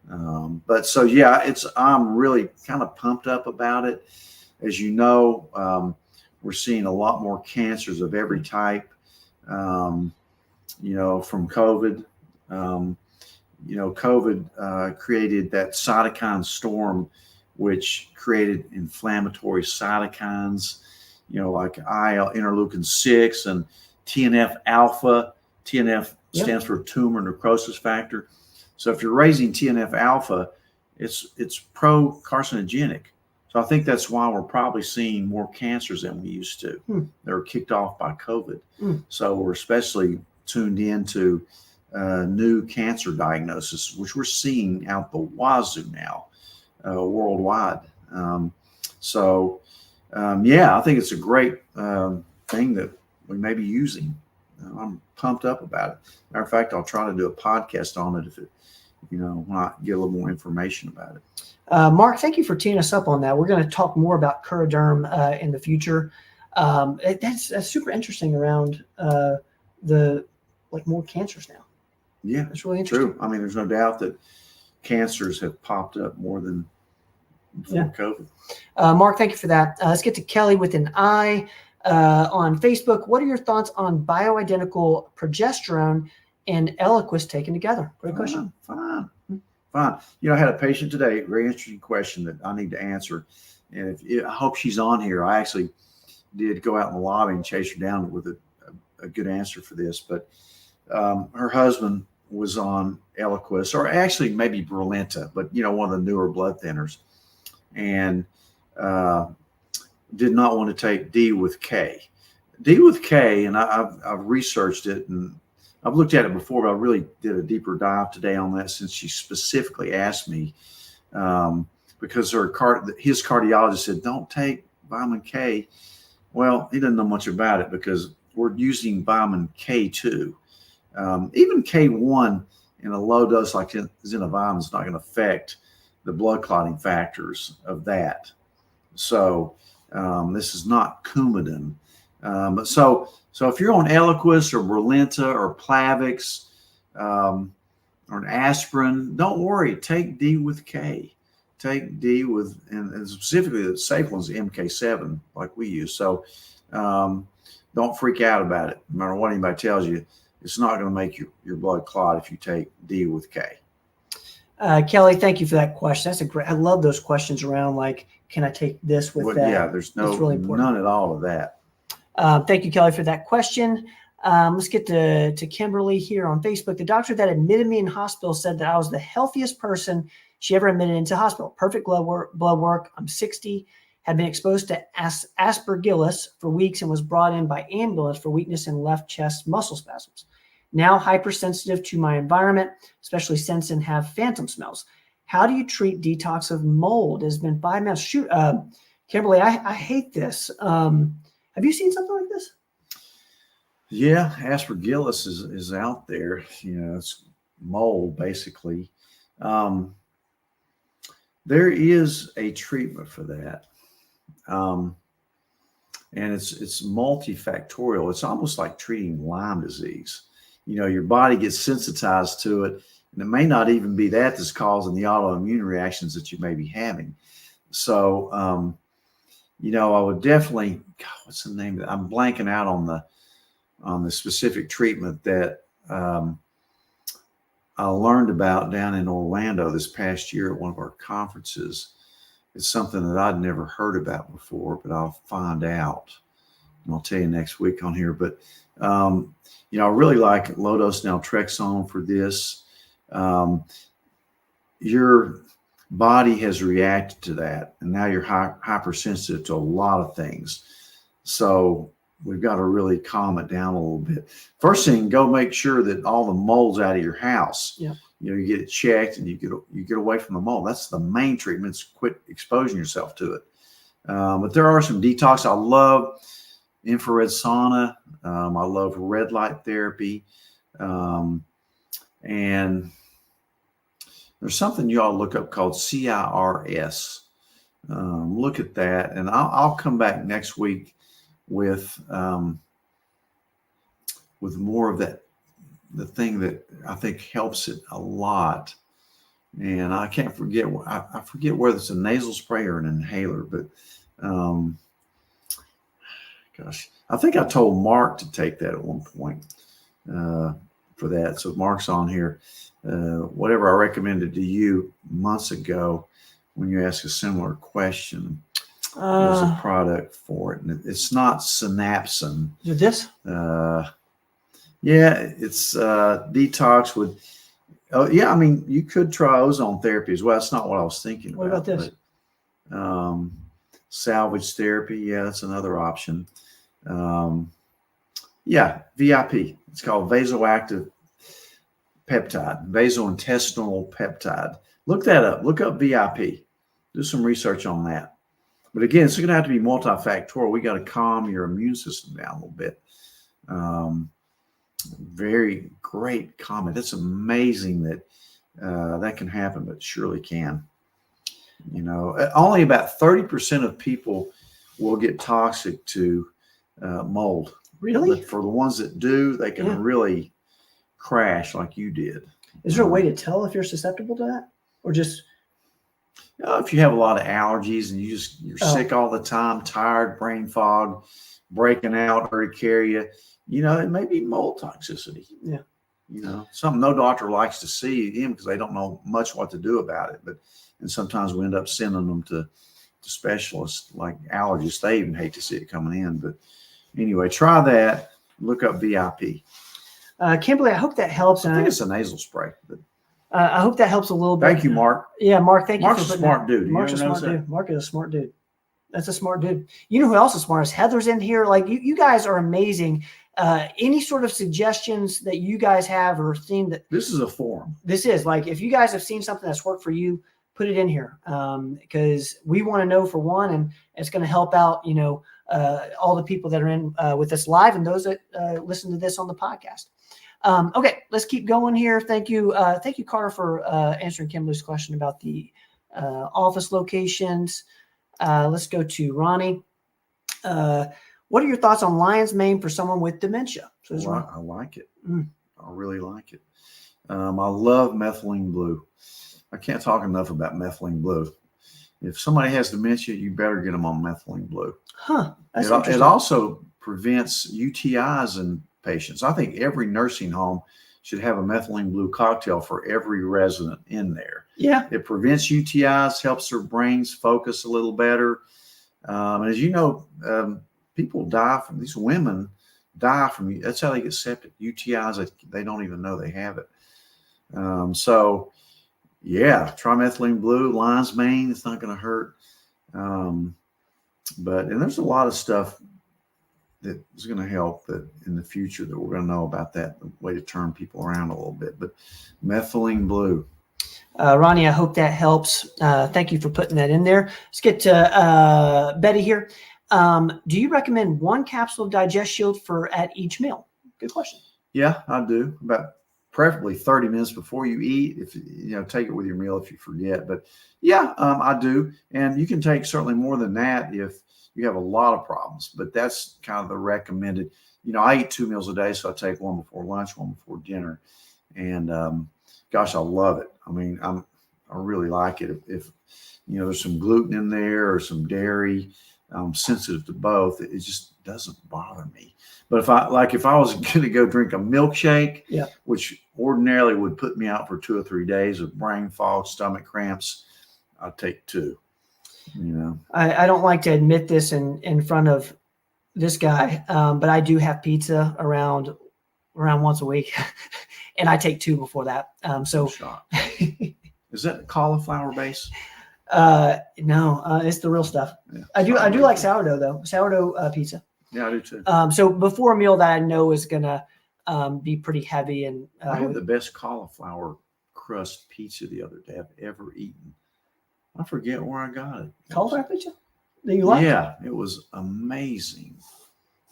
I'm really kind of pumped up about it. As you know, we're seeing a lot more cancers of every type, from COVID. COVID created that cytokine storm, which created inflammatory cytokines, like interleukin-6 and TNF alpha. TNF stands for tumor necrosis factor. So if you're raising TNF alpha, it's pro-carcinogenic. So I think that's why we're probably seeing more cancers than we used to. They were kicked off by COVID. So we're especially tuned into new cancer diagnosis, which we're seeing out the wazoo now, worldwide. I think it's a great thing that we may be using. I'm pumped up about it. Matter of fact, I'll try to do a podcast on it when I get a little more information about it. Mark, thank you for teeing us up on that. We're going to talk more about Curaderm in the future. That's super interesting around more cancers now. Yeah, it's really interesting. True. I mean, there's no doubt that cancers have popped up more than before COVID. Mark, thank you for that. Let's get to Kelly with an I on Facebook. What are your thoughts on bioidentical progesterone and Eliquis taken together? Great question. Fine. I had a patient today, very interesting question that I need to answer. And I hope she's on here. I actually did go out in the lobby and chase her down with a good answer for this. But her husband was on Eliquis, or actually maybe Brilinta, but one of the newer blood thinners, and did not want to take D with K. D with K, and I've researched it and I've looked at it before, but I really did a deeper dive today on that since she specifically asked me, because his cardiologist said, don't take vitamin K. Well, he doesn't know much about it because we're using vitamin K2. Even K1 in a low dose like Xenavime is not going to affect the blood clotting factors of that. So this is not Coumadin. So if you're on Eliquis or Brilinta or Plavix or an aspirin, don't worry. Take D with K. Take D with, and specifically the safe one's MK7 like we use. So don't freak out about it. No matter what anybody tells you, it's not going to make your blood clot if you take D with K. Kelly, thank you for that question. That's I love those questions around can I take this with that? Yeah, there's really none at all of that. Thank you, Kelly, for that question. Let's get to Kimberly here on Facebook. The doctor that admitted me in hospital said that I was the healthiest person she ever admitted into hospital. Perfect blood work. I'm 60, had been exposed to aspergillus for weeks and was brought in by ambulance for weakness in left chest muscle spasms. Now hypersensitive to my environment, especially scents, and have phantom smells. How do you treat detox of mold? It has been 5 months. Shoot, Kimberly, I hate this. Have you seen something like this? Yeah, aspergillus is out there. It's mold basically. There is a treatment for that, and it's multifactorial. It's almost like treating Lyme disease. Your body gets sensitized to it, and it may not even be that's causing the autoimmune reactions that you may be having. So, I would definitely, what's the name of it? I'm blanking out on the specific treatment that I learned about down in Orlando this past year at one of our conferences. It's something that I'd never heard about before, but I'll find out and I'll tell you next week on here. But you know, I really like low-dose naltrexone for this. Your body has reacted to that, and now you're hypersensitive to a lot of things. So we've got to really calm it down a little bit. First thing, go make sure that all the mold's out of your house. Yeah. You know, you get it checked and you get away from the mold. That's the main treatment, is quit exposing yourself to it. But there are some detox. I love infrared sauna. I love red light therapy. And there's something you ought to look up called CIRS. Look at that. And I'll come back next week with more of that, the thing that I think helps it a lot. And I can't forget, I forget whether it's a nasal spray or an inhaler, but gosh, I think I told Mark to take that at one point for that. So Mark's on here. Whatever I recommended to you months ago when you asked a similar question, there's a product for it. And it's not Synapsin. Is it this? Yeah, it's detox with, oh yeah, I mean, you could try ozone therapy as well. That's not what I was thinking What about this? But, salvage therapy, yeah, that's another option. Yeah, VIP. It's called vasoactive peptide, vasointestinal peptide. Look that up. Look up VIP. Do some research on that. But again, it's going to have to be multifactorial. We got to calm your immune system down a little bit. Very great comment. It's amazing that that can happen, but surely can. You know, only about 30% of people will get toxic to mold. Really? But for the ones that do, they can really crash like you did. Is there a way to tell if you're susceptible to that, or just? If you have a lot of allergies and you're sick all the time, tired, brain fog, breaking out, urticaria, you know, it may be mold toxicity. Yeah. You know, something no doctor likes to see in because they don't know much what to do about it. And sometimes we end up sending them to specialists like allergists. They even hate to see it coming in. But anyway, try that. Look up VIP. Kimberly, I hope that helps. I think it's a nasal spray. But I hope that helps a little bit. thank you, Mark. Yeah, Mark, thank Mark's you for a putting smart dude. Mark's a You ever smart notice dude. Mark is a smart dude. That's a smart dude. You know who else is smart is Heather's in here. Like you guys are amazing. Any sort of suggestions that you guys have or seen that This is a forum. this is like, if you guys have seen something that's worked for you, put it in here because we want to know for one, and it's going to help out, you know, all the people that are in with us live and those that listen to this on the podcast. Okay, let's keep going here. Thank you, Carter, for answering Kimberly's question about the office locations. Let's go to Ronnie. What are your thoughts on lion's mane for someone with dementia? So I like it. I really like it. I love methylene blue. I can't talk enough about methylene blue. If somebody has dementia, you better get them on methylene blue. Huh. That's It interesting. also prevents UTIs in patients. I think every nursing home should have a methylene blue cocktail for every resident in there. Yeah. It prevents UTIs, helps their brains focus a little better. And as you know, people die from, these women die from, that's how they get septic. UTIs, they don't even know they have it. So yeah, trimethylene blue, lion's mane, it's not going to hurt. And there's a lot of stuff that is going to help that in the future that we're going to know about that, the way to turn people around a little bit. But methylene blue. Ronnie, I hope that helps. Thank you for putting that in there. Let's get to Betty here. Do you recommend one capsule of Digest Shield at each meal? Good question. Yeah, I do. About preferably 30 minutes before you eat. If you know, take it with your meal if you forget. But yeah, I do. And you can take certainly more than that if you have a lot of problems. But that's kind of the recommended. You know, I eat 2 meals a day, so I take one before lunch, one before dinner. And gosh, I love it. I mean, I really like it. If you know, there's some gluten in there or some dairy, I'm sensitive to both. It just doesn't bother me. But if I was going to go drink a milkshake, which ordinarily would put me out for 2 or 3 days of brain fog, stomach cramps, I'd take 2. You know, I don't like to admit this in front of this guy, but I do have pizza around once a week, and I take 2 before that. So Shot. Is that cauliflower base? no, it's the real stuff. Yeah. I do like sourdough though. Sourdough pizza. Yeah, I do too. So before a meal that I know is gonna be pretty heavy, and I had the best cauliflower crust pizza the other day I've ever eaten. I forget where I got it. cauliflower pizza that you like? Yeah, it was amazing.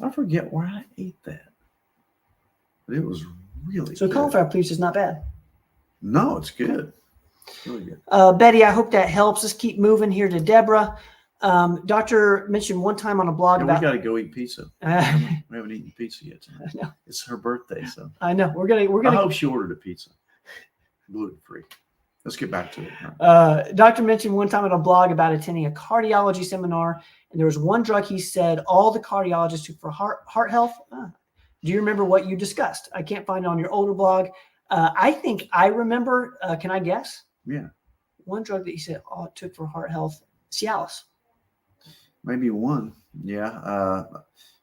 I forget where I ate that, but it was really So good. cauliflower pizza is not bad. No, it's good. It's really good. Betty, I hope that helps. Let's keep moving here to Deborah. Doctor mentioned one time on a blog Yeah, about. we got to go eat pizza. We haven't eaten pizza yet tonight. I know. It's her birthday, so I know we're I gonna. hope she ordered a pizza, gluten free. Let's get back to it. Doctor mentioned one time on a blog about attending a cardiology seminar, and there was one drug he said all the cardiologists took for heart health. Do you remember what you discussed? I can't find it on your older blog. I think I remember. Can I guess? Yeah, One drug that you said it took for heart health, Cialis. maybe one. Yeah,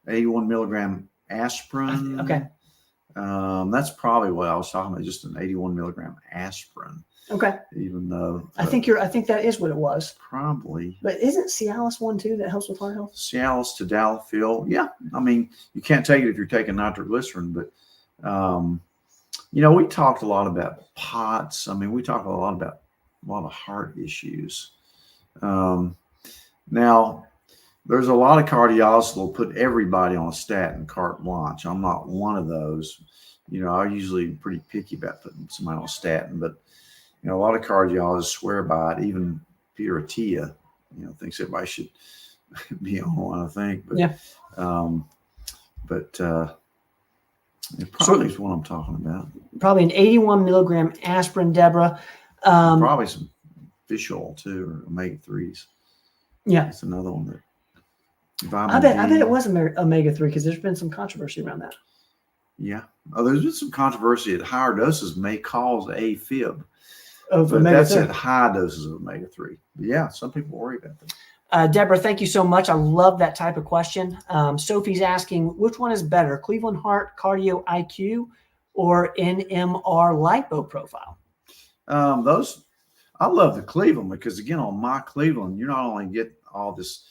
81 milligram aspirin. Okay. That's probably what I was talking about. Just an 81 milligram aspirin. Okay. Even though I think that is what it was. probably But isn't Cialis one too that helps with heart health? Cialis, tadalafil. Yeah, I mean you can't take it if you're taking nitroglycerin, but we talked a lot about POTS. I mean, we talked a lot about a lot of heart issues. Now, there's a lot of cardiologists that will put everybody on a statin carte blanche. I'm not one of those. I'm usually pretty picky about putting somebody on a statin, but a lot of cardiologists swear by it. Even Peter Attia, thinks everybody should be on one, I think. But Yeah. It probably is what I'm talking about. Probably an 81 milligram aspirin, Deborah. Probably some fish oil too, or omega-3s. Yeah. That's another one that. I bet D. it was omega-3 because there's been some controversy around that. Yeah. There's been some controversy that higher doses may cause AFib. Of But that's omega-3. at high doses of omega-3. But yeah, some people worry about that. Deborah, thank you so much. I love that type of question. Sophie's asking, which one is better, Cleveland Heart Cardio IQ or NMR lipo profile? I love the Cleveland because again, on my Cleveland, you not only get all this,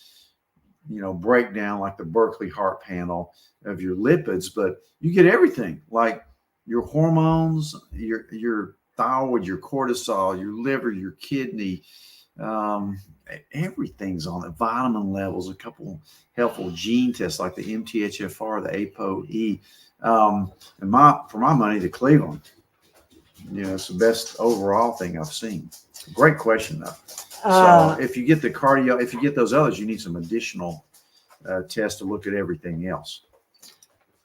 breakdown like the Berkeley Heart Panel of your lipids, but you get everything like your hormones, your thyroid, your cortisol, your liver, your kidney, everything's on it. Vitamin levels, a couple helpful gene tests like the MTHFR, the ApoE. And for my money, the Cleveland. It's the best overall thing I've seen. Great question though. So if you get if you get those others, you need some additional tests to look at everything else.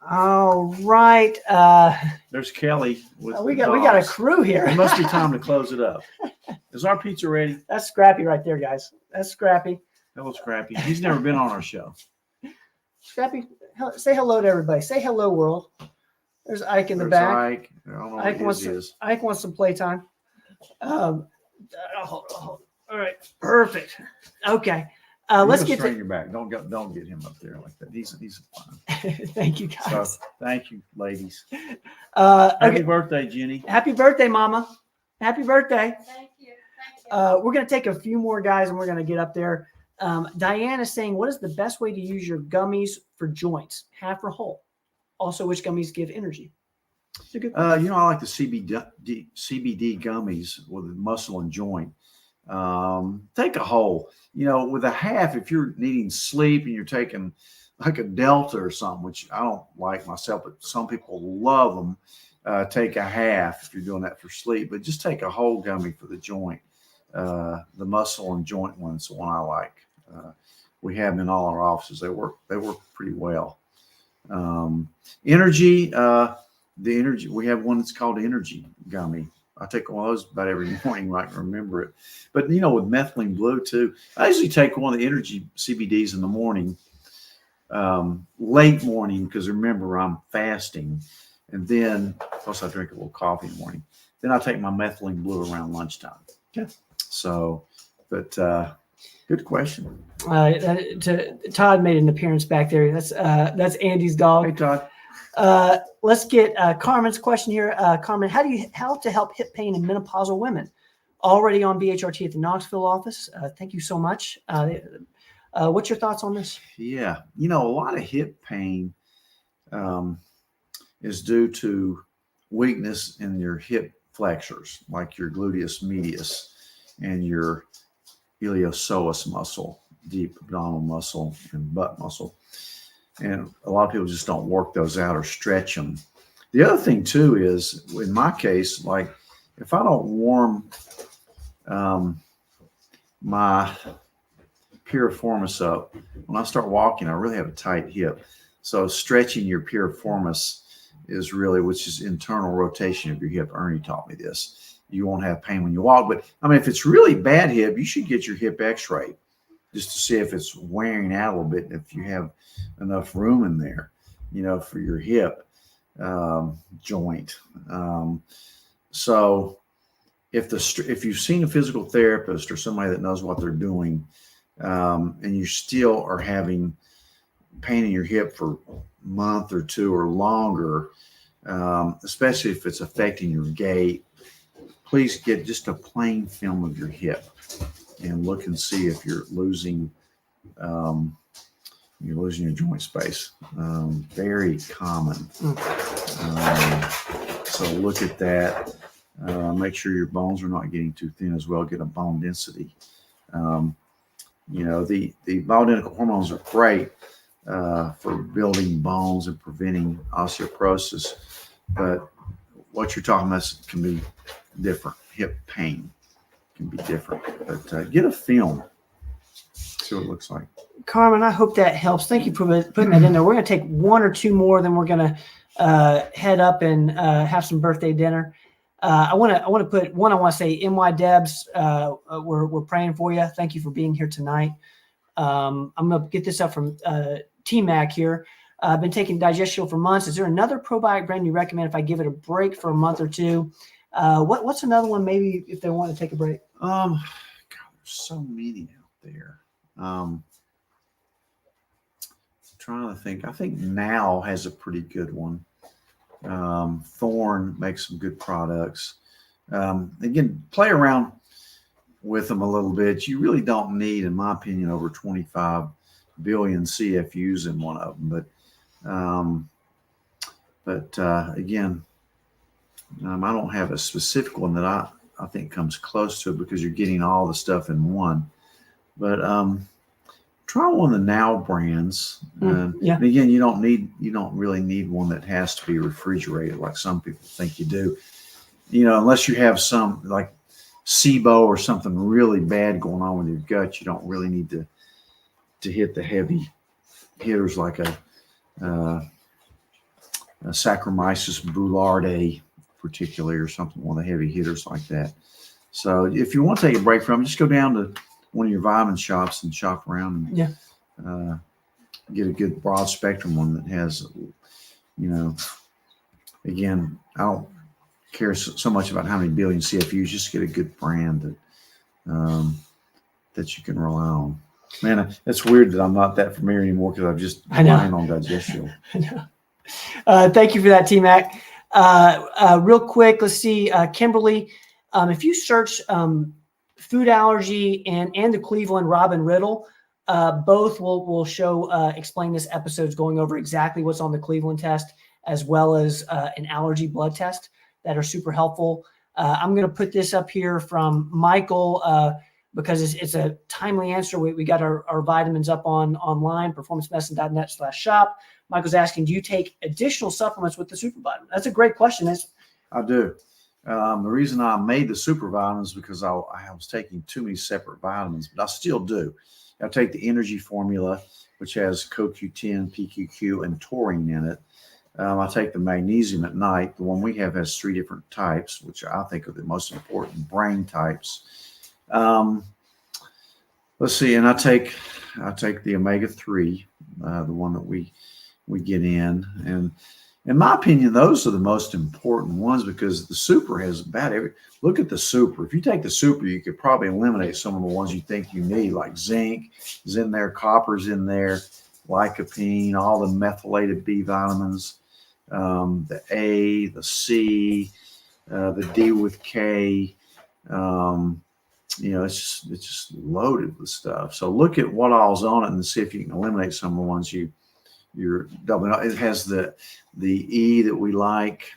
All right. There's Kelly. With We got a crew here. It must be time to close it up. Is our pizza ready? That's Scrappy right there, guys. That's Scrappy. Hello, Scrappy. He's never been on our show. Scrappy, say hello to everybody. Say hello, world. There's Ike in the There's back. Ike. I don't know Ike what his is. wants some playtime. Hold on. All right, perfect. Okay, let's get straighten to. your back. Don't get him up there like that. He's fine. Thank you, guys. So, thank you, ladies. Happy Okay. birthday, Jenny. Happy birthday, Mama. Happy birthday. Thank you. Thank you. We're going to take a few more guys and we're going to get up there. Diane is saying, what is the best way to use your gummies for joints, half or whole? Also, which gummies give energy? It's a good I like the CBD gummies with muscle and joint. Take a whole. With a half, if you're needing sleep and you're taking like a Delta or something, which I don't like myself, but some people love them. Take a half if you're doing that for sleep, but just take a whole gummy for the joint. The muscle and joint one's the one I like. We have them in all our offices. They work pretty well. Energy, the energy. We have one that's called Energy Gummy. I take one of those about every morning, I can remember it. But with methylene blue too. I usually take one of the Energy CBDs in the morning, late morning, because remember I'm fasting, and then plus I drink a little coffee in the morning. Then I take my methylene blue around lunchtime. Yeah. So, but Good question. Todd made an appearance back there. That's Andy's dog. Hey, Todd. Let's get Carmen's question here. Carmen, how to help hip pain in menopausal women? Already on BHRT at the Knoxville office. Thank you so much. What's your thoughts on this? Yeah, a lot of hip pain is due to weakness in your hip flexors, like your gluteus medius and your iliopsoas muscle, deep abdominal muscle and butt muscle. And a lot of people just don't work those out or stretch them. The other thing too is, in my case, like if I don't warm my piriformis up, when I start walking, I really have a tight hip. So stretching your piriformis is really, which is internal rotation of your hip. Ernie taught me this. You won't have pain when you walk. But I mean, if it's really bad hip, you should get your hip x-ray just to see if it's wearing out a little bit, and if you have enough room in there, for your hip joint. So if you've seen a physical therapist or somebody that knows what they're doing, and you still are having pain in your hip for a month or two or longer, especially if it's affecting your gait, please get just a plain film of your hip and look and see if you're losing your joint space. Very common. So look at that. Make sure your bones are not getting too thin as well. Get a bone density. The bioidentical hormones are great for building bones and preventing osteoporosis, but what you're talking about can be different. Hip pain can be different, but get a film, see what it looks like. Carmen, I hope that helps. Thank you for putting that in there. We're going to take one or two more, then we're going to head up and have some birthday dinner. I want to put one. I want to say, NY Debs, we're praying for you. Thank you for being here tonight. I'm going to get this up from T-Mac here. I've been taking Digestial for months. Is there another probiotic brand you recommend if I give it a break for a month or two? What's another one? Maybe if they want to take a break. God, there's so many out there. Trying to think. I think Now has a pretty good one. Thorne makes some good products. Again, play around with them a little bit. You really don't need, in my opinion, over 25 billion CFUs in one of them. But again, I don't have a specific one that I think comes close to it, because you're getting all the stuff in one. But try one of the Now brands. Yeah. And again, you don't really need one that has to be refrigerated like some people think you do. Unless you have some like SIBO or something really bad going on with your gut, you don't really need to hit the heavy hitters like a Saccharomyces boulardii, particularly, or something, one of the heavy hitters like that. So if you want to take a break from it, just go down to one of your vitamin shops and shop around and get a good broad spectrum one that has, again, I don't care so much about how many billion CFUs, just get a good brand that you can rely on. Man, it's weird that I'm not that familiar anymore, because I've just relying on Digestial. I know. Thank you for that, T-Mac. Real quick, let's see. Kimberly, if you search food allergy and the Cleveland Robin Riddle, both will show explain this episode's going over exactly what's on the Cleveland test, as well as an allergy blood test that are super helpful. I'm going to put this up here from Michael because it's a timely answer. We got our vitamins up online, performancemedicine.net/shop. Michael's asking, do you take additional supplements with the super vitamin? That's a great question. I do. The reason I made the super vitamins is because I was taking too many separate vitamins, but I still do. I take the energy formula, which has CoQ10, PQQ, and taurine in it. I take the magnesium at night. The one we have has 3 different types, which I think are the most important brain types. Let's see, and I take the omega-3, the one that we get in, and In my opinion, those are the most important ones because the super has about every. Look at the super. If you take the super, you could probably eliminate some of the ones you think you need, like zinc is in there, copper's in there, lycopene, all the methylated B vitamins, the A, the C, the D with K. It's just loaded with stuff. So look at what all's on it and see if you can eliminate some of the ones you're doubling up. It has the E that we like.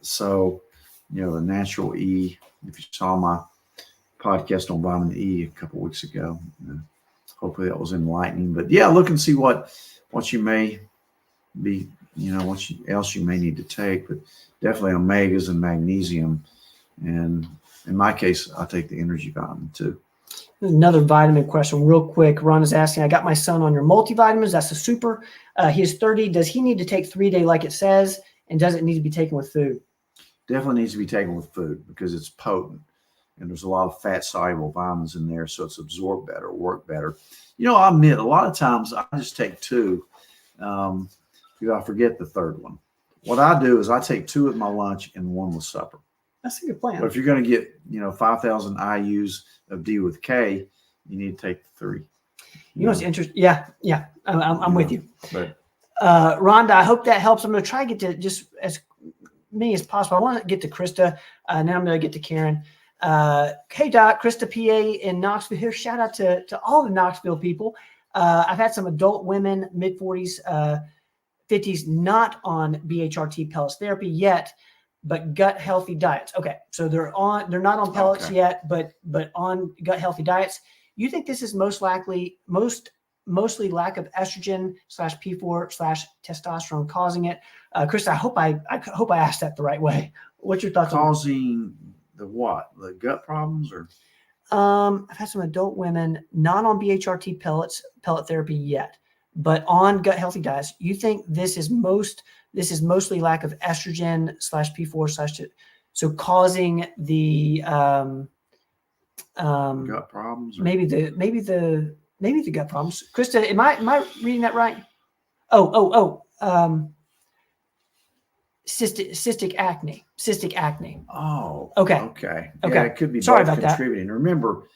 So the natural E. If you saw my podcast on vitamin E a couple weeks ago, hopefully that was enlightening. But yeah, look and see what you may be, what else you may need to take. But definitely omegas and magnesium. And in my case, I take the energy vitamin too. Another vitamin question real quick. Ron is asking, I got my son on your multivitamins. That's a super. He is 30. Does he need to take 3-day like it says? And does it need to be taken with food? Definitely needs to be taken with food because it's potent. And there's a lot of fat soluble vitamins in there. So it's absorbed better, work better. I admit a lot of times I just take 2 because I forget the third one. What I do is I take 2 with my lunch and 1 with supper. That's a good plan. But if you're going to get, 5,000 IUs of D with K, you need to take 3. What's interesting? Yeah. I'm with you. But Rhonda, I hope that helps. I'm going to try to get to just as many as possible. I want to get to Krista, and then I'm going to get to Karen. Hey, Doc, Krista, PA in Knoxville here. Shout out to all the Knoxville people. I've had some adult women, mid-40s, 50s, not on BHRT pellets therapy yet, but gut healthy diets. Okay, so they're not on pellets yet, but on gut healthy diets. You think this is mostly lack of estrogen /P4/testosterone causing it? Chris, I hope I asked that the right way. What's your thoughts causing the what? The gut problems or? I've had some adult women not on BHRT pellet therapy yet, but on gut healthy diets. You think this is mostly lack of estrogen /P4/ so causing the gut problems? Maybe the gut problems. Krista, am I reading that right? Cystic acne. Oh, okay. Yeah, it could be Sorry both about contributing. Remember,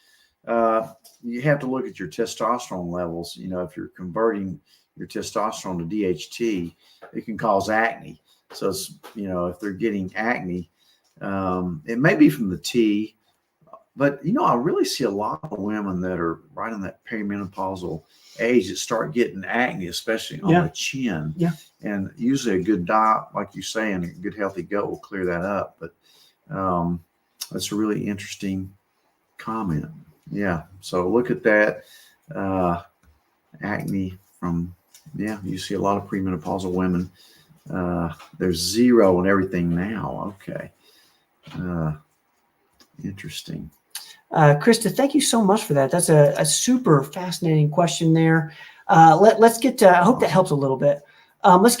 you have to look at your testosterone levels. If you're converting your testosterone to DHT, it can cause acne. So it's, if they're getting acne, it may be from the T, but I really see a lot of women that are right in that perimenopausal age that start getting acne, especially on the chin. Yeah. And usually a good diet, like you say, and a good healthy gut will clear that up. But that's a really interesting comment. Yeah. So look at that. Acne from, you see a lot of premenopausal women. There's 0 and everything now. Okay. Interesting. Krista, thank you so much for that. That's a super fascinating question there. Let's get to, I hope that helps a little bit. Let's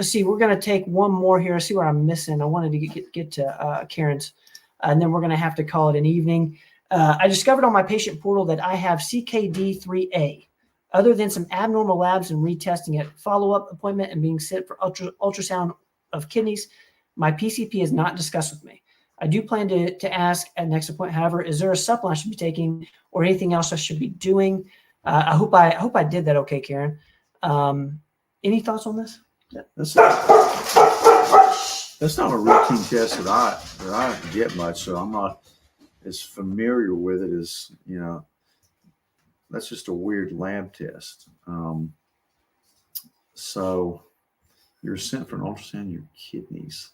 see, we're going to take one more here. See what I'm missing. I wanted to get to Karen's, and then we're going to have to call it an evening. I discovered on my patient portal that I have CKD3A. Other than some abnormal labs and retesting at follow-up appointment and being sent for ultrasound of kidneys, my PCP has not discussed with me. I do plan to ask at next appointment. However, is there a supplement I should be taking or anything else I should be doing? I hope I did that okay, Karen. Any thoughts on this? That's not a routine test that I get much, so I'm not as familiar with it as that's just a weird lab test. So you're sent for an ultrasound of your kidneys.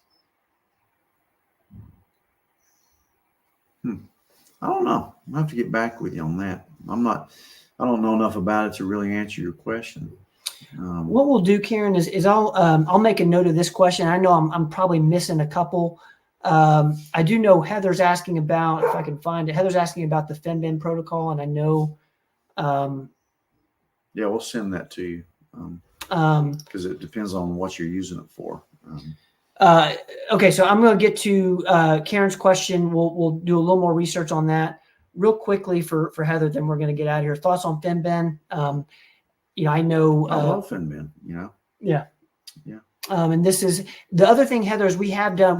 I don't know. I'll have to get back with you on that. I don't know enough about it to really answer your question. What we'll do, Karen, is I'll make a note of this question. I know I'm probably missing a couple. I do know Heather's asking about, if I can find it, Heather's asking about the FenBen protocol, and I know. We'll send that to you because it depends on what you're using it for. Okay, so I'm going to get to Karen's question. We'll do a little more research on that real quickly for Heather. Then we're going to get out of here. Thoughts on FenBen? I know. I love FenBen. Yeah. And this is the other thing, Heather, is we've done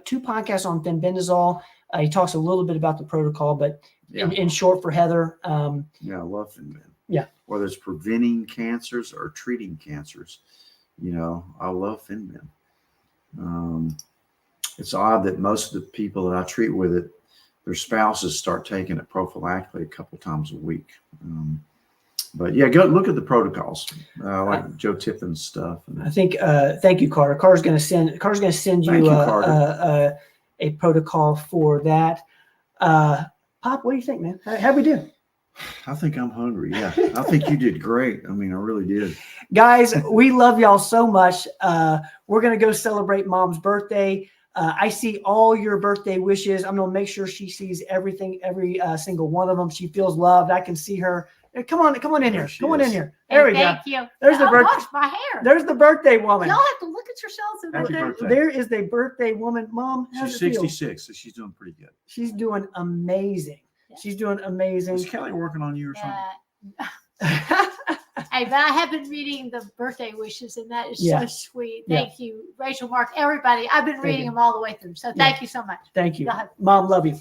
2 podcasts on fenbendazole. He talks a little bit about the protocol, but in short for Heather. Yeah, I love Fenben. Yeah. Whether it's preventing cancers or treating cancers, I love Fenben. It's odd that most of the people that I treat with it, their spouses start taking it prophylactically a couple times a week. But yeah, go look at the protocols, like Joe Tippin's stuff. I think. Thank you, Carter. Carter's going to send Thank you, you, Carter. a protocol for that. Pop, what do you think, man? How'd we do? I think I'm hungry. Yeah, I think you did great. I mean, I really did. Guys, we love y'all so much. We're going to go celebrate Mom's birthday. I see all your birthday wishes. I'm going to make sure she sees everything, every single one of them. She feels loved. I can see her. Hey, come on in here. Come on in here. There we go. Thank you. There's the birthday. Wash my hair. There's the birthday woman. Y'all have to look at yourselves and Happy look at birthday. There is the birthday woman. Mom, how's She's it feel? 66, so she's doing pretty good. She's doing amazing. Yeah. She's doing amazing. Is Kelly working on you or something? Hey, but I have been reading the birthday wishes, and that is Yeah. so sweet. Yeah. Thank you, Rachel, Mark, everybody. I've been reading you. them all the way through. So thank you so much. Thank you. Go ahead. Mom, love you.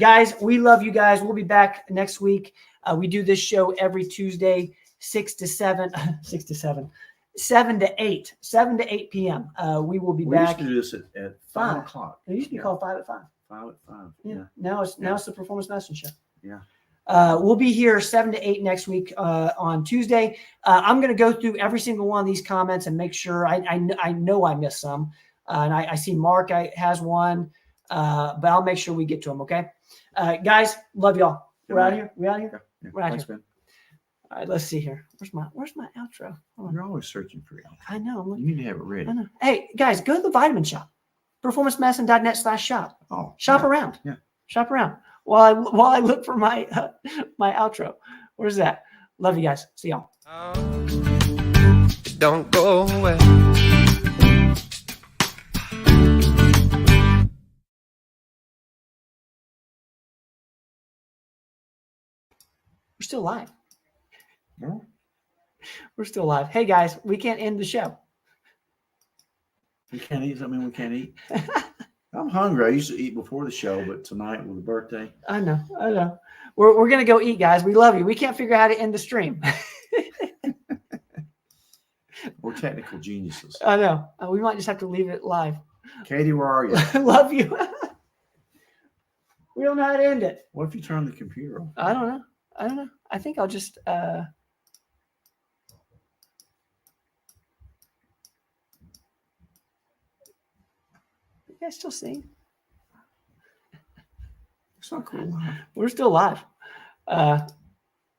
Guys, we love you guys. We'll be back next week. We do this show every Tuesday, 6 to 7 to 8 p.m. We will be We back. used to do this at 5 o'clock. It used to be called 5 at 5. 5 at 5. Yeah. Yeah. Now it's the Performance Medicine Show. Yeah. We'll be here 7 to 8 next week on Tuesday. I'm going to go through every single one of these comments and make sure I know I missed some. And I see Mark has one, but I'll make sure we get to them. Okay, guys, love y'all. We're out of here. We out of here. Yeah. We're out Thanks, here. man. All right, let's see here. Where's my outro? Hold on. You're always searching for it. I know. I'm You looking. need to have it ready. I know. Hey, guys, go to the vitamin shop, performancemedicine.net/shop. Oh, Shop yeah. around. Yeah. Shop around while I look for my my outro. Where's that? Love you guys. See y'all. Don't go away. We're still live. Yeah. We're still live. Hey guys, we can't end the show. We can't eat something we can't eat. I'm hungry. I used to eat before the show, but tonight with the birthday. I know. We're gonna go eat, guys. We love you. We can't figure out how to end the stream. We're technical geniuses. I know. We might just have to leave it live. Katie, where are you? Love you. We don't know how to end it. What if you turn the computer off? I don't know. I think I'll just you guys still seeing? It's not cool. We're still live.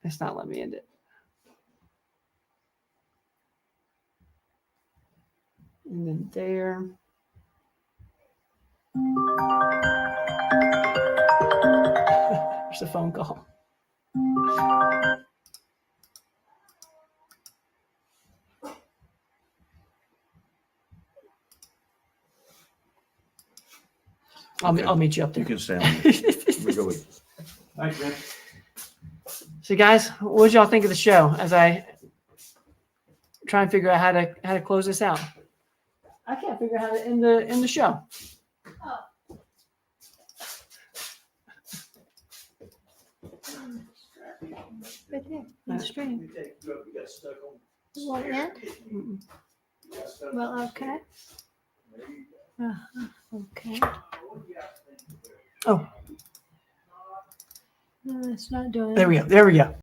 It's not letting me end it. And then there. There's a phone call. I'll meet you up there. You can stay on there. We go with. Thanks, man. So, guys, what did y'all think of the show as I try and figure out how to close this out? I can't figure out how to end the show. Right there, in the stream. You want it? Mm-mm. Well, okay. Okay. Oh, No, it's not doing it. there we go.